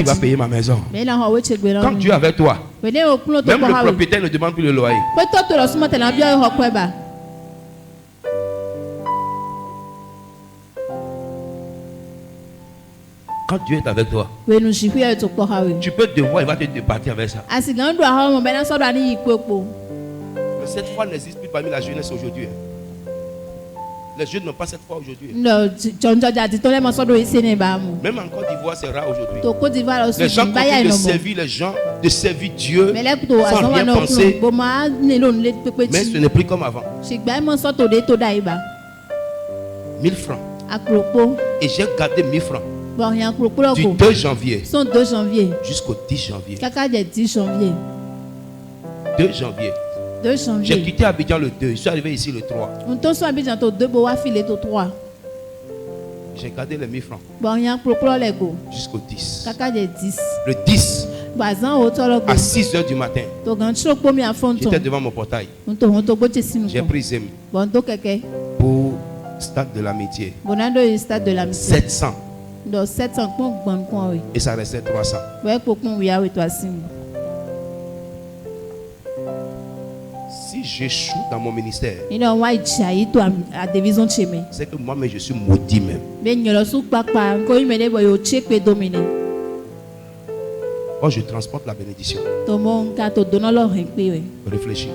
vas payer ma maison. Quand Dieu est avec toi, même le propriétaire ne demande plus le loyer. Quand Dieu est avec toi, tu peux te voir, il va te départir avec ça. Mais cette foi n'existe plus parmi la jeunesse aujourd'hui. Les jeunes n'ont pas cette foi aujourd'hui. Même en Côte d'Ivoire, c'est rare aujourd'hui. Les gens continuent de servir les gens, de servir Dieu sans rien penser. Mais ce n'est plus comme avant. 1000 francs. Et j'ai gardé 1000 francs. Du 2 janvier jusqu'au 10 janvier. 2 janvier. J'ai quitté Abidjan le 2, je suis arrivé ici le 3. J'ai gardé les 1000 francs jusqu'au 10. Le 10, à 6 h du matin, j'étais devant mon portail. J'ai pris Zem pour Stade de l'amitié. 700. 700. Et ça restait 300. Si j'échoue dans mon ministère, c'est que moi-même je suis maudit même. Oh, je transporte la bénédiction. Réfléchis.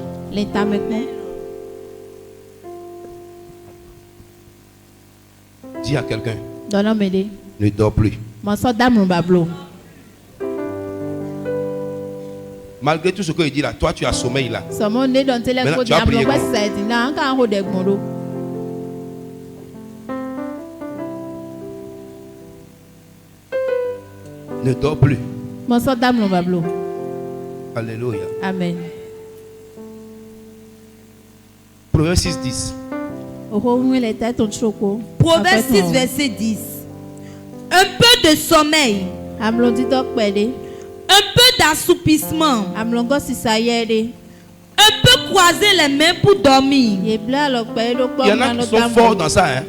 Dis à quelqu'un, ne dors plus. Malgré tout ce qu'il dit là, toi tu as sommeil là. Maintenant, tu as prié. Ne dors plus. Alléluia. Amen. Proverbe 6:10. Proverbe 6, verset 10. Un peu de sommeil, un peu d'assoupissement, un peu croiser les mains pour dormir. Il y en a qui sont forts dans ça. Hein?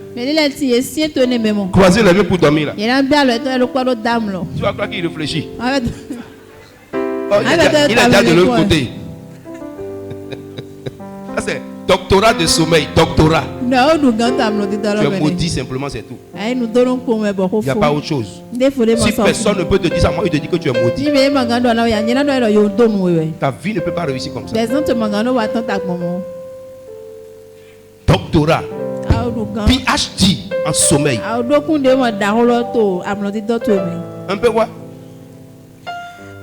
Croiser les mains pour dormir là. Tu vas croire qu'il réfléchit. Oh, il est déjà de l'autre côté. Ça c'est doctorat de sommeil, doctorat. Tu es maudit simplement, c'est tout. Il n'y a pas autre chose. Si personne ne peut te dire ça, moi il te dit que tu es maudit. Ta vie ne peut pas réussir comme ça. Doctorat. PhD en sommeil. Un peu quoi?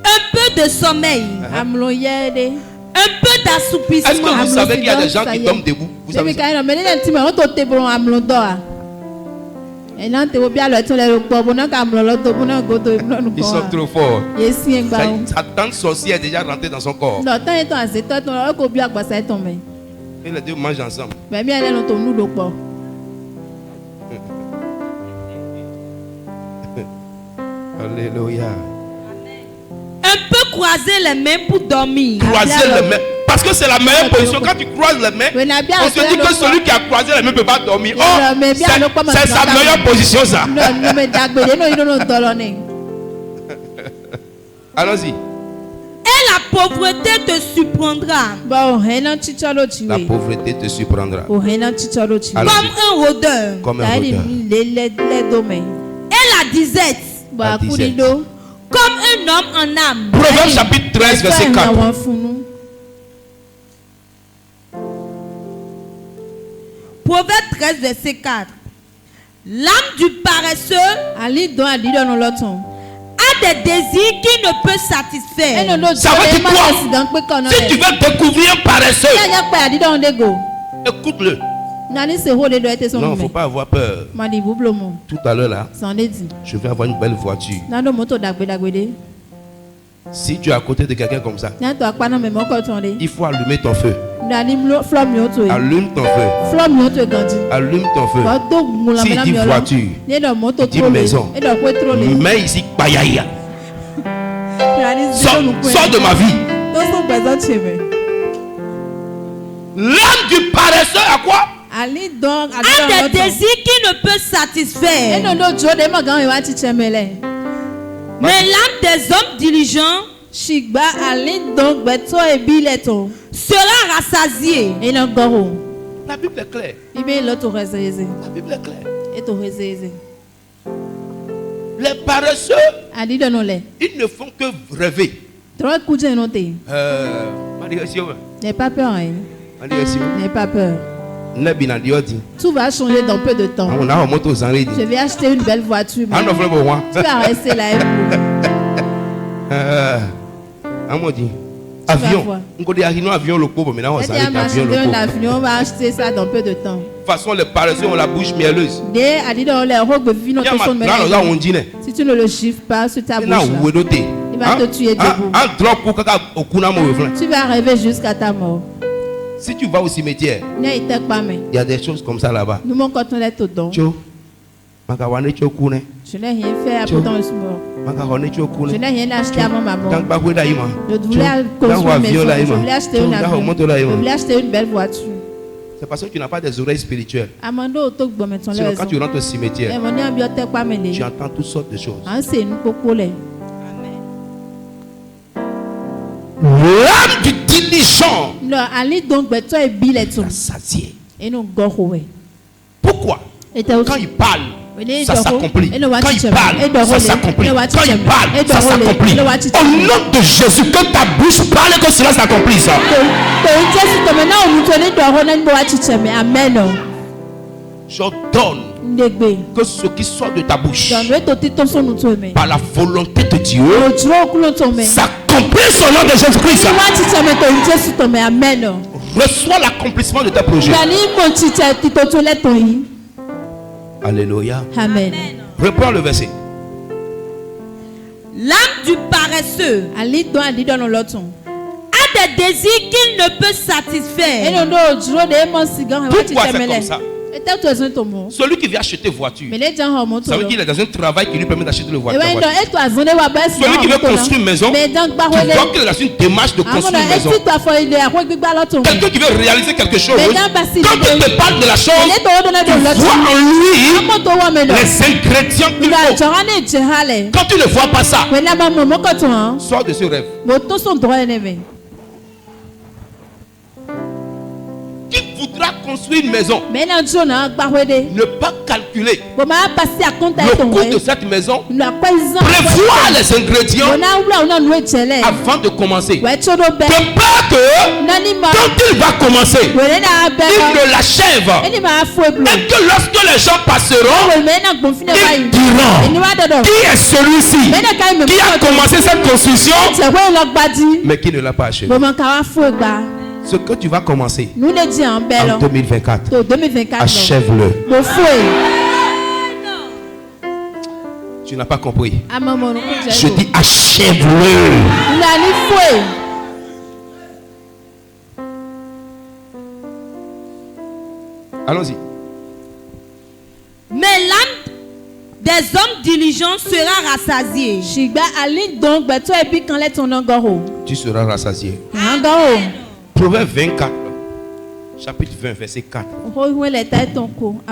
Un peu de sommeil. Un peu d'assoupissement. Est-ce que vous savez qu'il y a des gens qui dorment debout? Vous savez ça? Ils sont trop forts. Sa tante sorcière est déjà rentrée dans son corps. Et les deux mangent ensemble. Alléluia. Un peu croiser les mains pour dormir. Croiser les mains. Parce que c'est la meilleure position. Quand tu croises les mains, on se dit que celui qui a croisé les mains ne peut pas dormir. Oh, c'est sa meilleure position ça. Allons-y. Et la pauvreté te surprendra. La pauvreté te surprendra. Comme un rôdeur. Comme un rôdeur. Et la disette. Comme un homme en âme. Proverbe chapitre 13 verset 4. Proverbe 13 verset 4. L'âme du paresseux a des désirs qui ne peut satisfaire. Ça veut dire quoi? Si tu veux découvrir un paresseux, écoute-le. Non, il ne faut pas avoir peur. Tout à l'heure là, je vais avoir une belle voiture. Si tu es à côté de quelqu'un comme ça, il faut allumer ton feu. Allume ton feu. Allume ton feu. S'il dit voiture, il dit maison. Mais ici, payaïa. Sors de ma vie. L'âme du paresseux à quoi? Un des désirs qui ne peut satisfaire. Mais l'âme des hommes diligents sera rassasiée. La Bible est claire. La Bible est claire. Les paresseux, ils ne font que rêver. N'aie pas peur. N'aie pas peur. Tout va changer dans peu de temps. Je vais acheter une belle voiture. Tu vas rester là. Avion. On va acheter ça dans peu de temps. De toute façon, les paresseux ont la bouche mielleuse. Si tu ne le chiffres pas sur ta bouche, il va te tuer debout. Tu vas rêver jusqu'à ta mort. Si tu vas au cimetière, il y a des choses comme ça là-bas. Je n'ai rien fait après ton mort. Je n'ai rien acheté avant ma mort. Je voulais construire une maison. Je voulais acheter un avion. Je voulais acheter une belle voiture. C'est parce que tu n'as pas des oreilles spirituelles. Sinon, quand tu rentres au cimetière, tu entends toutes sortes de choses. L'âme du diligent rassasié. Pourquoi? Quand il parle, ça s'accomplit. Quand il parle, ça s'accomplit. Quand il parle, ça s'accomplit. Au nom de Jésus, que ta bouche parle et que cela s'accomplisse. J'ordonne que ce qui sort de ta bouche par la volonté de Dieu s'accomplisse au nom de Jésus-Christ. Reçois l'accomplissement de tes projets. Alléluia. Amen. Reprends le verset. L'âme du paresseux a des désirs qu'il ne peut satisfaire. Pourquoi c'est comme ça? Celui qui vient acheter voiture, ça veut dire qu'il est dans un travail qui lui permet d'acheter le voiture. Celui qui veut construire une maison, tu vois qu'il est dans une démarche de construire une maison. Quelqu'un qui veut réaliser quelque chose, quand il te parle de la chose, tu vois en lui les ingrédients qu'il faut. Quand tu ne vois pas ça, sors de ce rêve. Qui voudra construire une maison ne pas calculer le coût de cette maison, prévoir les ingrédients avant de commencer. De peur que quand il va commencer, il ne l'achève et que lorsque les gens passeront, ils diront: qui est celui-ci qui a commencé cette construction mais qui ne l'a pas achevé? Ce que tu vas commencer en 2024, achève-le. Tu n'as pas compris. Je dis achève-le. Allons-y. Mais l'âme des hommes diligents sera rassasiée. Tu seras rassasié. Proverbe 24, chapitre 20, verset 4.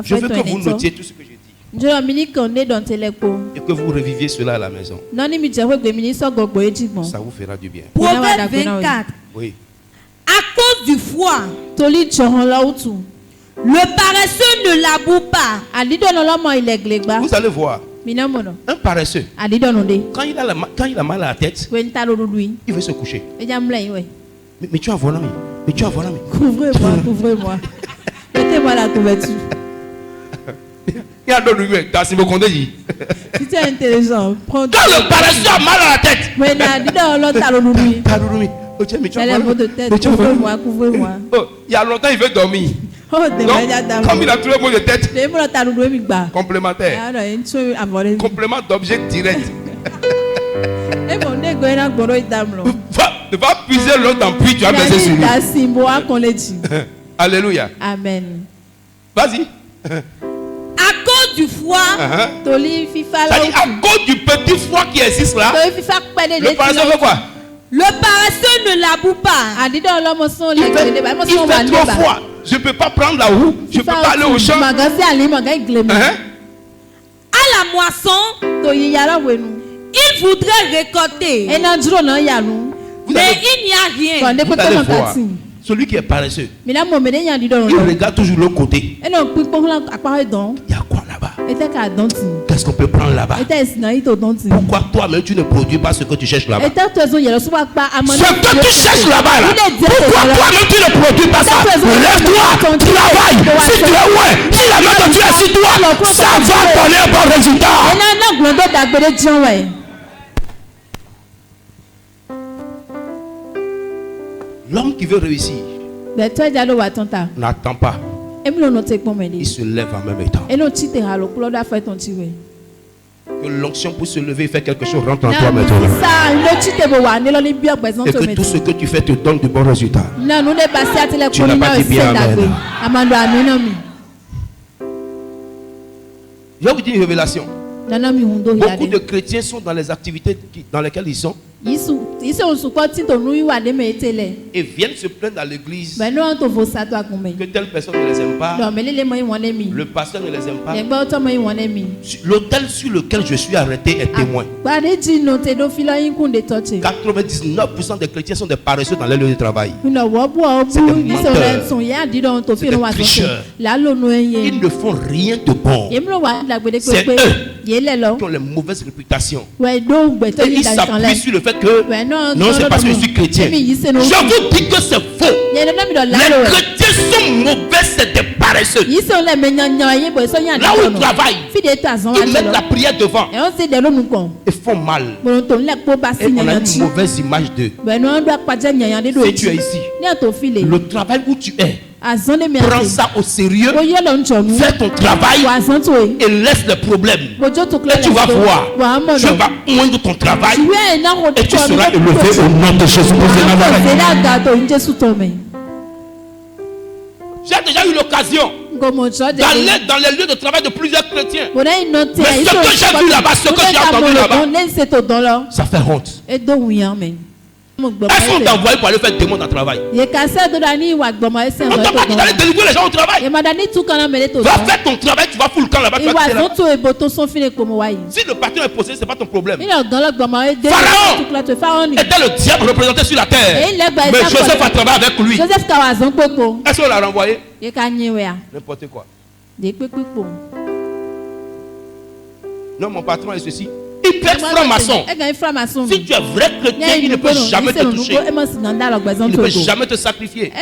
Je veux que vous notiez tout ce que j'ai dit et que vous reviviez cela à la maison. Ça vous fera du bien. Proverbe 24. Oui. À cause du froid, le paresseux ne laboure pas. Vous allez voir. Un paresseux, quand il a mal à la tête, il veut se coucher. Mais tu as volé, mais tu as volé. Couvrez-moi, couvrez-moi. Mettez-moi la couverture. Il y a d'autres rues, si vous comptez. Si tu es intelligent, prends. Quand le paresseux a mal à la tête. Mais couvrez-moi, couvrez-moi. Il y a longtemps, il veut dormir. Donc, comme il a trouvé un mot de tête complémentaire, complément d'objet direct. Ne va puiser l'eau dans le puits, tu as baisé sur lui. Alléluia. Amen. Vas-y. À cause du froid, c'est-à-dire à cause du petit froid qui existe là, le paresseux veut quoi? Le paresseux ne laboure pas. Il fait trop froid. Je ne peux pas prendre la roue. Je ne peux pas aller au champ. À la moisson, il voudrait récolter. Mais il n'y a rien. Vous allez voir. Celui qui est paresseux, il regarde toujours l'autre côté. Il y a quoi là-bas? Qu'est-ce qu'on peut prendre là-bas? Pourquoi toi-même tu ne produis pas ce que tu cherches là-bas? Ce que tu cherches là-bas, là, pourquoi toi-même tu ne produis pas ça? Lève-toi, travaille. Si tu es ouais, si la main de Dieu est sur toi, ça va donner un bon résultat. L'homme qui veut réussir n'attend pas. Il se lève en même temps. Que l'onction pour se lever et faire quelque chose rentre en toi maintenant. Et que tout ce que tu fais te donne de bons résultats. Tu n'as pas dit bien amen. Je vais vous dire une révélation. Beaucoup de chrétiens sont dans les activités dans lesquelles ils sont. et viennent se plaindre à l'église que telle personne ne les aime pas, le pasteur ne les aime pas. L'hôtel sur lequel je suis arrêté est témoin. 99% des chrétiens sont des paresseux dans les lieux de travail. C'est des menteurs, c'est des tricheurs. Ils ne font rien de bon. C'est eux qui ont les mauvaises réputations. Et ils s'appuient sur le fait que non, c'est parce que je suis chrétien. Je vous dis que c'est faux. Les chrétiens sont mauvais, c'est des paresseux. Là où ils travaillent, ils mettent la prière devant et font mal. Et on a une mauvaise image d'eux. Si tu es ici, le travail où tu es, prends ça au sérieux, fais ton travail et laisse les problèmes. Et tu vas voir, je vais oindre ton travail et tu seras élevé au nom de Jésus. J'ai déjà eu l'occasion d'aller dans les lieux de travail de plusieurs chrétiens. Mais ce que j'ai vu là-bas, ce que j'ai entendu là-bas, ça fait honte. Est-ce qu'on t'a envoyé pour aller faire démon dans le travail? On t'a pas dit d'aller délivrer les gens au travail. Va faire ton travail, tu vas foutre le camp là-bas. Si le patron est possédé, ce n'est pas ton problème. Pharaon était le diable représenté sur la terre. Mais Joseph a travaillé avec lui. Est-ce qu'on l'a renvoyé? N'importe quoi. Non, mon patron est ceci. Il peut être franc-maçon. Si tu es vrai chrétien, il ne peut jamais te toucher. Il ne peut jamais te sacrifier. Tu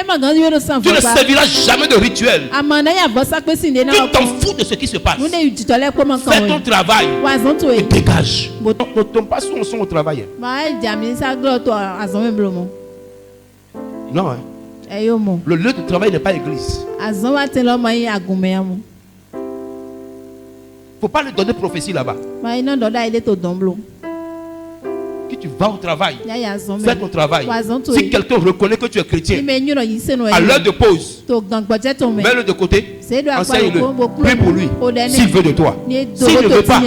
ne serviras jamais de rituel. Tu t'en fous de ce qui se passe. Fais ton travail et dégage. Ne tombe pas sur son au travail. Non, hein. Le lieu de travail n'est pas église. Il ne faut pas lui donner prophétie là-bas. Si tu vas au travail, fais ton travail. Si quelqu'un reconnaît que tu es chrétien, à l'heure de pause, mets-le de côté, enseigne-le, prie pour lui, s'il veut de toi. S'il ne veut pas,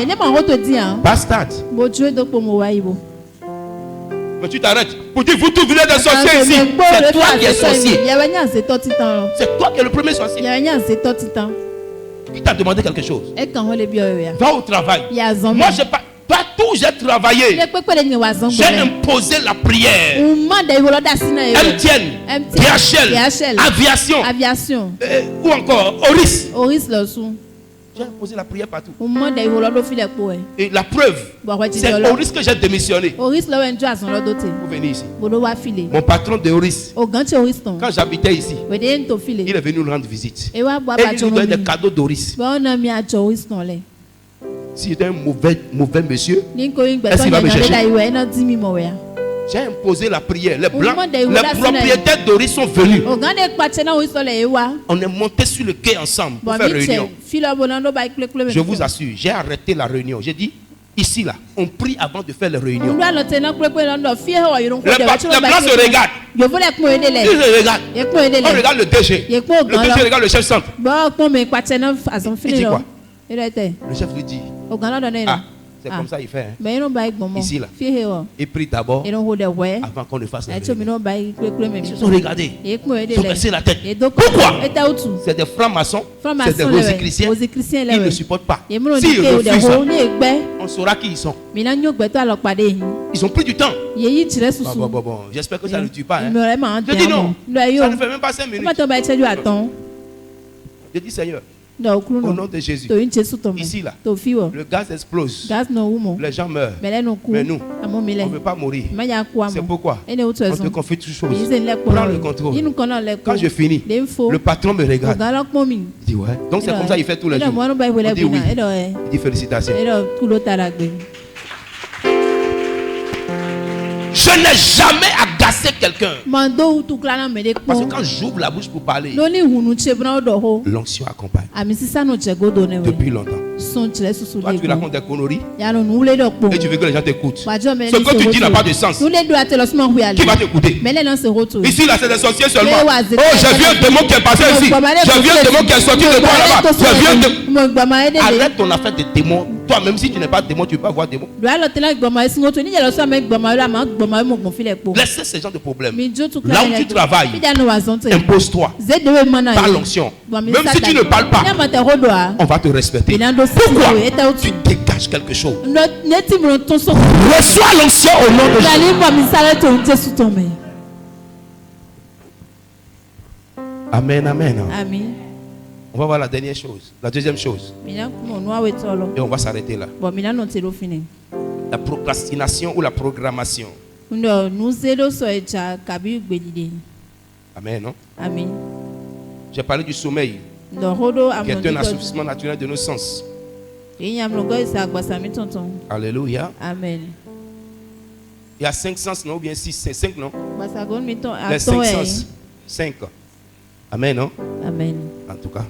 bastard. Mais tu t'arrêtes pour dire vous tous venez des sorciers ici. C'est toi qui es sorcier. C'est toi qui es le premier sorcier. Il t'a demandé quelque chose. Va au travail. Moi, partout où j'ai travaillé, j'ai imposé la prière. MTN, DHL, Aviation, ou encore Oris. J'ai imposé la prière partout. Et la preuve, c'est Oris que j'ai démissionné. Vous venez ici. Mon patron de Oris, quand j'habitais ici, il est venu nous rendre visite. Et il nous donne des cadeaux d'Oris. S'il était un mauvais monsieur, est-ce qu'il va me chercher? J'ai imposé la prière. Les blancs, les propriétaires d'Oris sont venus. On est monté sur le quai ensemble pour faire réunion. Je vous assure, j'ai arrêté la réunion. J'ai dit, ici là, on prie avant de faire les réunions. Les blancs se regardent. Ils se regardent. On regarde le DG. Le DG regarde le chef centre. Il dit quoi? Le chef lui dit, ah, c'est comme ça il fait. Hein. Ici là. Il prie d'abord avant qu'on ne fasse la réunion. Ils se sont regardés. Ils ont baissé la tête. Pourquoi? C'est des francs-maçons, c'est des rosicruciens. Ils ne supportent pas. S'ils refusent, on saura qui ils sont. Ils ont pris du temps. Bon. J'espère que ça ne tue pas. Hein. Je dis non. Ça ne fait même pas 5 minutes. Je dis Seigneur, au nom de Jésus, ici là, le gaz explose, les gens meurent, mais nous, on ne veut pas mourir. C'est pourquoi on te confie toutes choses. Prends le contrôle. Quand je finis, le patron me regarde. Il dit ouais. Donc c'est comme ça il fait tous les jours. On dit oui. Il dit félicitations. Je n'ai jamais agacé quelqu'un. Parce que quand j'ouvre la bouche pour parler, l'onction accompagne. Depuis longtemps. Toi, tu racontes des conneries et tu veux que les gens t'écoutent. Ce que tu dis n'a pas de sens. Qui va t'écouter? Ici, là, c'est des sorciers seulement. Oh, j'ai vu un démon qui est passé ici. J'ai vu un démon qui est sorti de toi là-bas. Arrête ton affaire de démon Toi, même si tu n'es pas démon, tu peux pas avoir démon. Laissez ces gens de problèmes. Là où tu travailles, impose-toi. Par l'onction. Même si tu ne parles pas, on va te respecter. Pourquoi? Tu dégages quelque chose. Reçois l'onction au nom de Jésus. Amen, amen. Amen. On va voir la dernière chose, la deuxième chose. Et on va s'arrêter là. La procrastination ou la programmation. Amen, non? Amen. J'ai parlé du sommeil, qui est un assouplissement naturel de nos sens. Alléluia. Amen. Il y a 5 sens, non? Ou bien 6, c'est 5, non? Les 5 sens. 5. Amen, non? Amen. En tout cas,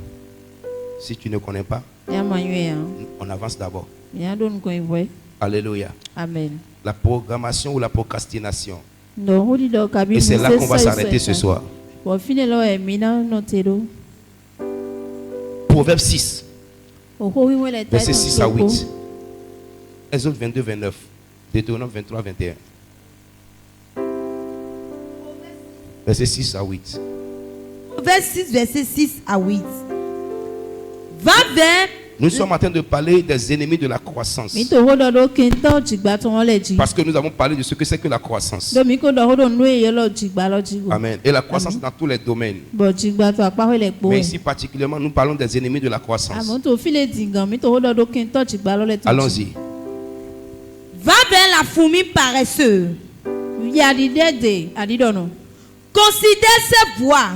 si tu ne connais pas, on avance d'abord. Alléluia. Amen. La programmation ou la procrastination. Et c'est là qu'on va s'arrêter ce soir. Proverbe 6. Verset 6 à 8. Exode 22, 29. Deutéronome 23, 21. Verset 6 à 8. Proverbe 6, verset 6 à 8. Va vers. Nous sommes en train de parler des ennemis de la croissance. Parce que nous avons parlé de ce que c'est que la croissance. Amen. Et la croissance dans tous les domaines. Mais ici particulièrement, nous parlons des ennemis de la croissance. Allons-y. Va vers la fourmi paresseuse. Considère ses voies.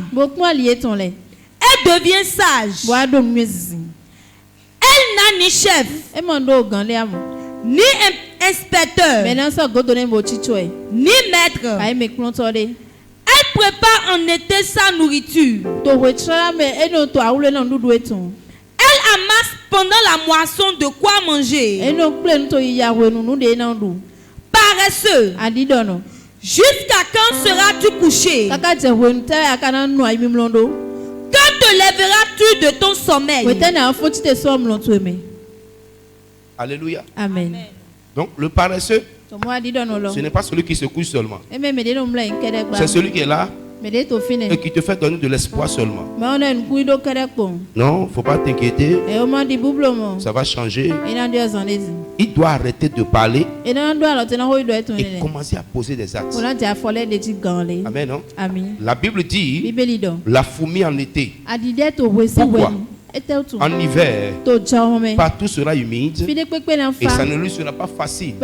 Elle devient sage. Elle n'a ni chef, ni inspecteur, ni maître. Elle prépare en été sa nourriture. Elle amasse pendant la moisson de quoi manger. Paresseux. Jusqu'à quand seras-tu couché? Quand te lèveras-tu de ton sommeil? Alléluia. Amen. Donc le paresseux, ce n'est pas celui qui se couche seulement. C'est celui qui est là et qui te fait donner de l'espoir seulement. Non, il ne faut pas t'inquiéter. Ça va changer. Il doit arrêter de parler et commencer à poser des actes. Amen, non? La Bible dit la fourmi en été. Pourquoi? En hiver, partout sera humide et ça ne lui sera pas facile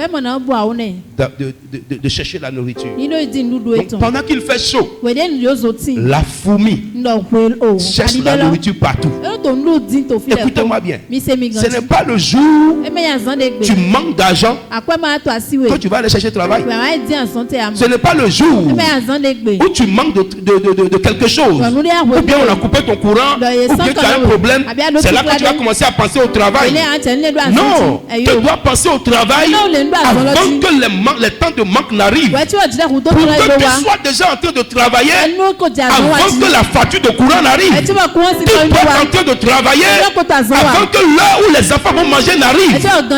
de chercher la nourriture. Donc, pendant qu'il fait chaud, la fourmi cherche la nourriture partout. Écoutez-moi bien, ce n'est pas le jour où tu manques d'argent que tu vas aller chercher travail. Ce n'est pas le jour où tu manques de quelque chose, ou bien on a coupé ton courant, ou bien tu as un problème. C'est là que tu vas commencer à penser au travail. Non, tu dois penser au travail avant que les temps de manque n'arrivent. Pour que tu sois déjà en train de travailler avant que la facture de courant n'arrive. Tu dois être en train de travailler avant que l'heure où les enfants vont manger n'arrive. Tu dois être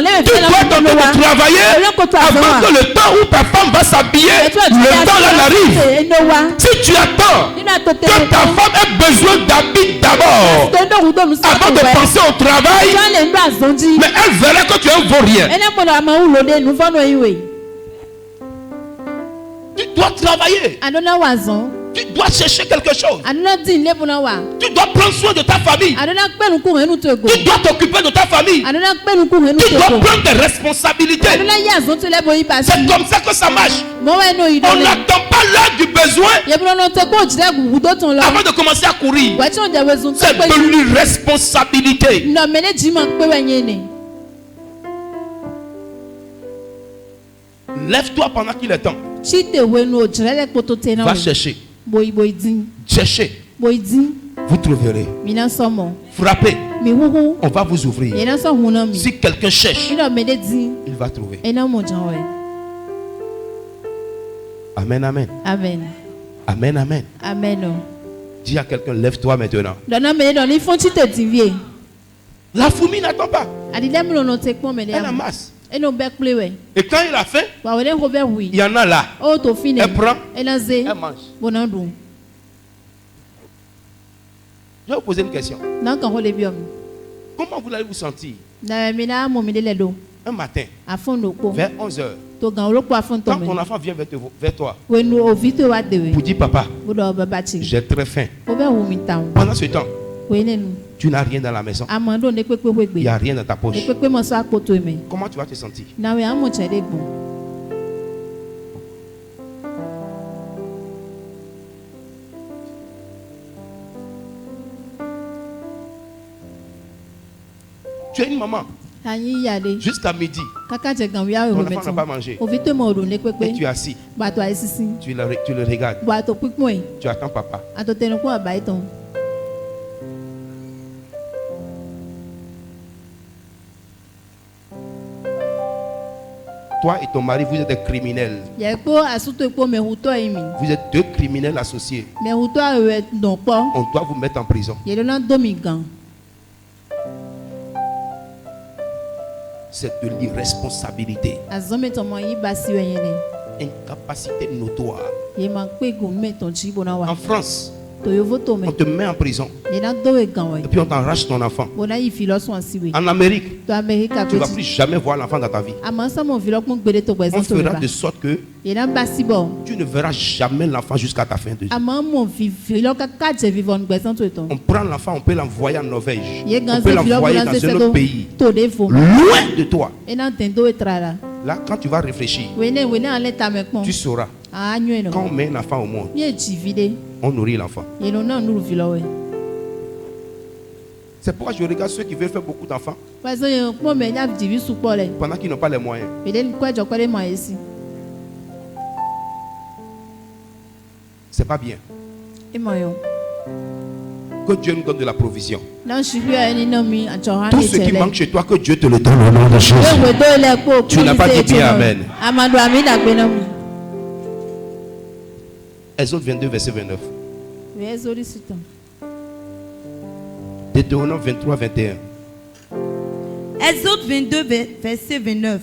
en train de travailler avant que le temps où ta femme va s'habiller, le temps là n'arrive. Si tu attends que ta femme ait besoin d'habits d'abord, avant de penser au travail, mais elle verrait que tu es un vaurien. Tu dois travailler. Tu dois chercher quelque chose. Tu dois prendre soin de ta famille. Tu dois t'occuper de ta famille. Tu dois prendre des responsabilités. C'est comme ça que ça marche. On n'attend pas l'heure du besoin avant de commencer à courir. C'est de l'irresponsabilité. Lève-toi pendant qu'il est temps. Va chercher. Cherchez. Vous trouverez. Frappez. On va vous ouvrir. Si quelqu'un cherche, il va trouver. Amen, amen. Amen. Amen, amen. Amen. Dis à quelqu'un, lève-toi maintenant. La fourmi n'attend pas. Elle amasse. Et quand il a faim, il y en a là. Elle prend, elle mange. Je vais vous poser une question. Comment vous allez vous sentir un matin, vers 11h, quand ton enfant vient vers toi pour dire papa, j'ai très faim. Pendant ce temps, tu n'as rien dans la maison. Il n'y a rien dans ta poche. Comment tu vas te sentir? Tu es une maman. Jusqu'à midi, ton enfant n'a pas mangé. Et tu es assis. Tu le regardes. Tu attends papa. Toi et ton mari, vous êtes des criminels. Vous êtes deux criminels associés. On doit vous mettre en prison. C'est de l'irresponsabilité. Incapacité notoire. En France, on te met en prison. Et puis on t'enrache ton enfant. En Amérique, tu ne vas plus jamais voir l'enfant dans ta vie. On fera de sorte que tu ne verras jamais l'enfant jusqu'à ta fin de vie. On prend l'enfant, on peut l'envoyer en Norvège. On peut l'envoyer dans un autre pays. Loin de toi. Là, quand tu vas réfléchir, tu sauras. Quand on met un enfant au monde, on nourrit l'enfant. C'est pourquoi je regarde ceux qui veulent faire beaucoup d'enfants pendant qu'ils n'ont pas les moyens. C'est pas bien. Que Dieu nous donne de la provision. Tout ce qui manque chez toi, que Dieu te le donne au nom de Jésus. Tu n'as pas dit bien amen. Exode 22, verset 29. Deutéronome 23, 21. Exode 22, verset 29.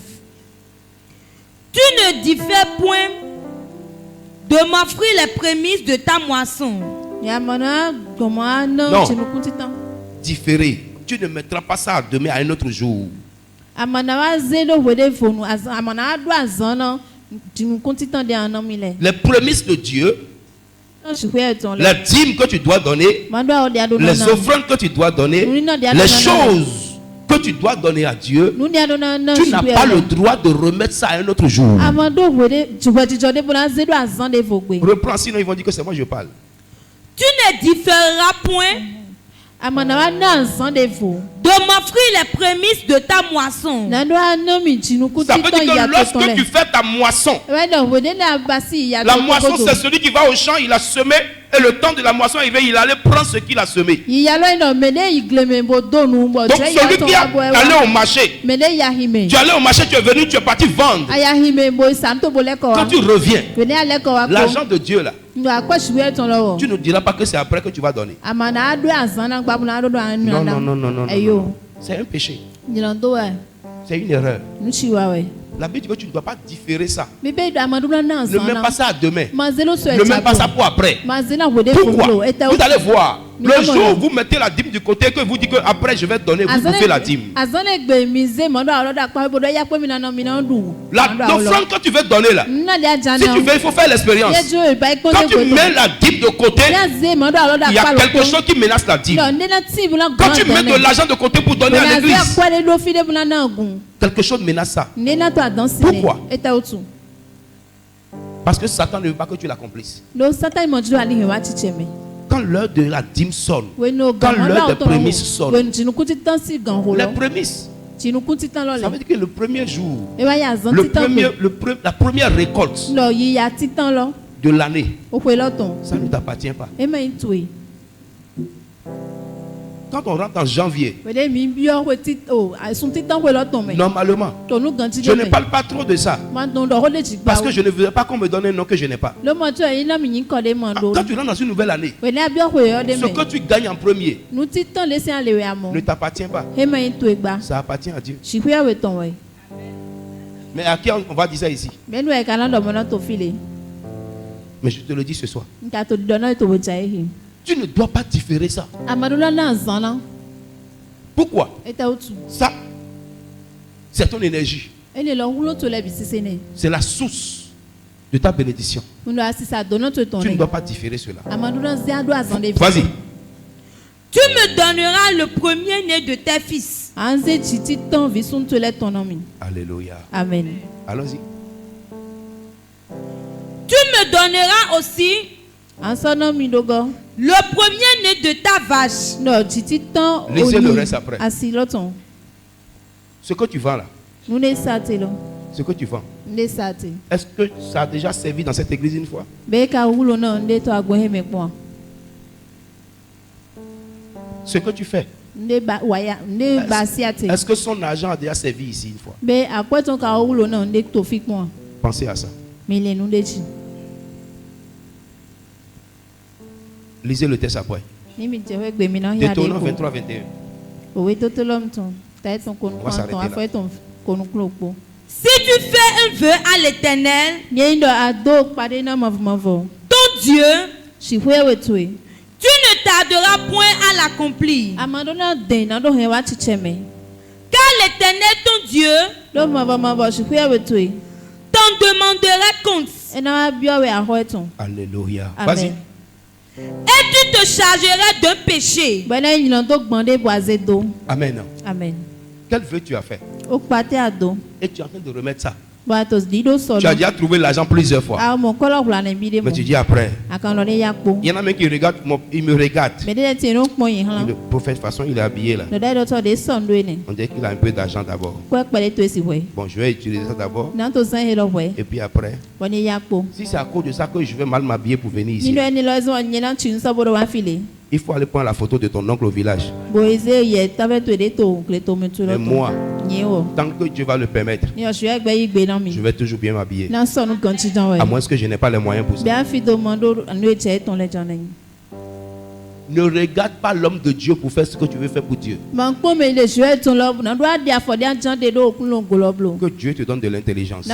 Tu ne diffères point de m'offrir les prémices de ta moisson. Non. Différer. Tu ne mettras pas ça demain à un autre jour. Les prémices de Dieu, la dîme que tu dois donner, les offrandes que tu dois donner, les choses que tu dois donner à Dieu, tu n'as pas le droit de remettre ça à un autre jour. Reprends, sinon ils vont dire que c'est moi je parle. Tu ne différeras point de m'offrir les prémices de ta moisson. Ça veut dire que lorsque tu fais ta moisson, la moisson c'est celui qui va au champ, il a semé, et le temps de la moisson il allait prendre ce qu'il a semé. Donc celui qui est allé au marché, tu es allé au marché, tu es venu, tu es parti vendre. Quand tu reviens, l'argent de Dieu là, tu ne diras pas que c'est après que tu vas donner. Non. C'est un péché. C'est une erreur. La Bible dit que tu ne dois pas différer ça. Ne mets pas ça à demain. Ne mets pas ça pour après. Pourquoi? Vous allez voir. Le jour où vous mettez la dîme du côté, que vous dites que après je vais donner, vous bouffez la dîme. L'offrande que tu veux donner là, si tu veux, il faut faire l'expérience. Quand tu mets la dîme de côté, il y a quelque chose qui menace la dîme. Quand tu mets de l'argent de côté pour donner à l'église, quelque chose menace ça. Pourquoi? Parce que Satan ne veut pas que tu l'accomplisses. Quand l'heure de la dîme sonne, quand l'heure des prémices sonne, les prémices, ça veut dire que le premier jour, la première récolte de l'année, ça ne t'appartient pas. Quand on rentre en janvier, normalement, je ne parle pas trop de ça. Parce que je ne voudrais pas qu'on me donne un nom que je n'ai pas. Quand tu rentres dans une nouvelle année, ce que tu gagnes en premier ne t'appartient pas. Ça appartient à Dieu. Mais à qui on va dire ça ici? Mais je te le dis ce soir. Tu ne dois pas différer ça. Pourquoi? Ça, c'est ton énergie. C'est la source de ta bénédiction. Tu ne dois pas différer cela. Vas-y. Tu me donneras le premier-né de tes fils. Alléluia. Amen. Allons-y. Tu me donneras aussi le premier-né de ta vache. Laissez le reste après. Ce que tu vends là. Ce que tu vends. Est-ce que ça a déjà servi dans cette église une fois? Ce que tu fais. Est-ce que son argent a déjà servi ici une fois? Pensez à ça. Lisez le texte après. Deutéronome 23, 21. On va s'arrêter là. Si tu fais un vœu à l'Éternel, ton Dieu, tu ne tarderas point à l'accomplir. Car l'Éternel, ton Dieu, t'en demanderait compte. Alléluia. Vas-y. Et tu te chargerais d'un péché. Amen. Amen. Quel vœu tu as fait? Et tu es en train de remettre ça. Tu as déjà trouvé l'argent plusieurs fois. Mais tu dis après. Il y en a même qui regardent, il me regarde. Le prophète, de toute façon, il est habillé là. On dirait qu'il a un peu d'argent d'abord. Bon, je vais utiliser ça d'abord. Et puis après, si c'est à cause de ça que je vais mal m'habiller pour venir ici, il faut aller prendre la photo de ton oncle au village. Mais moi, tant que Dieu va le permettre, je vais toujours bien m'habiller. À moins que je n'ai pas les moyens pour ça. Ne regarde pas l'homme de Dieu pour faire ce que tu veux faire pour Dieu. Que Dieu te donne de l'intelligence.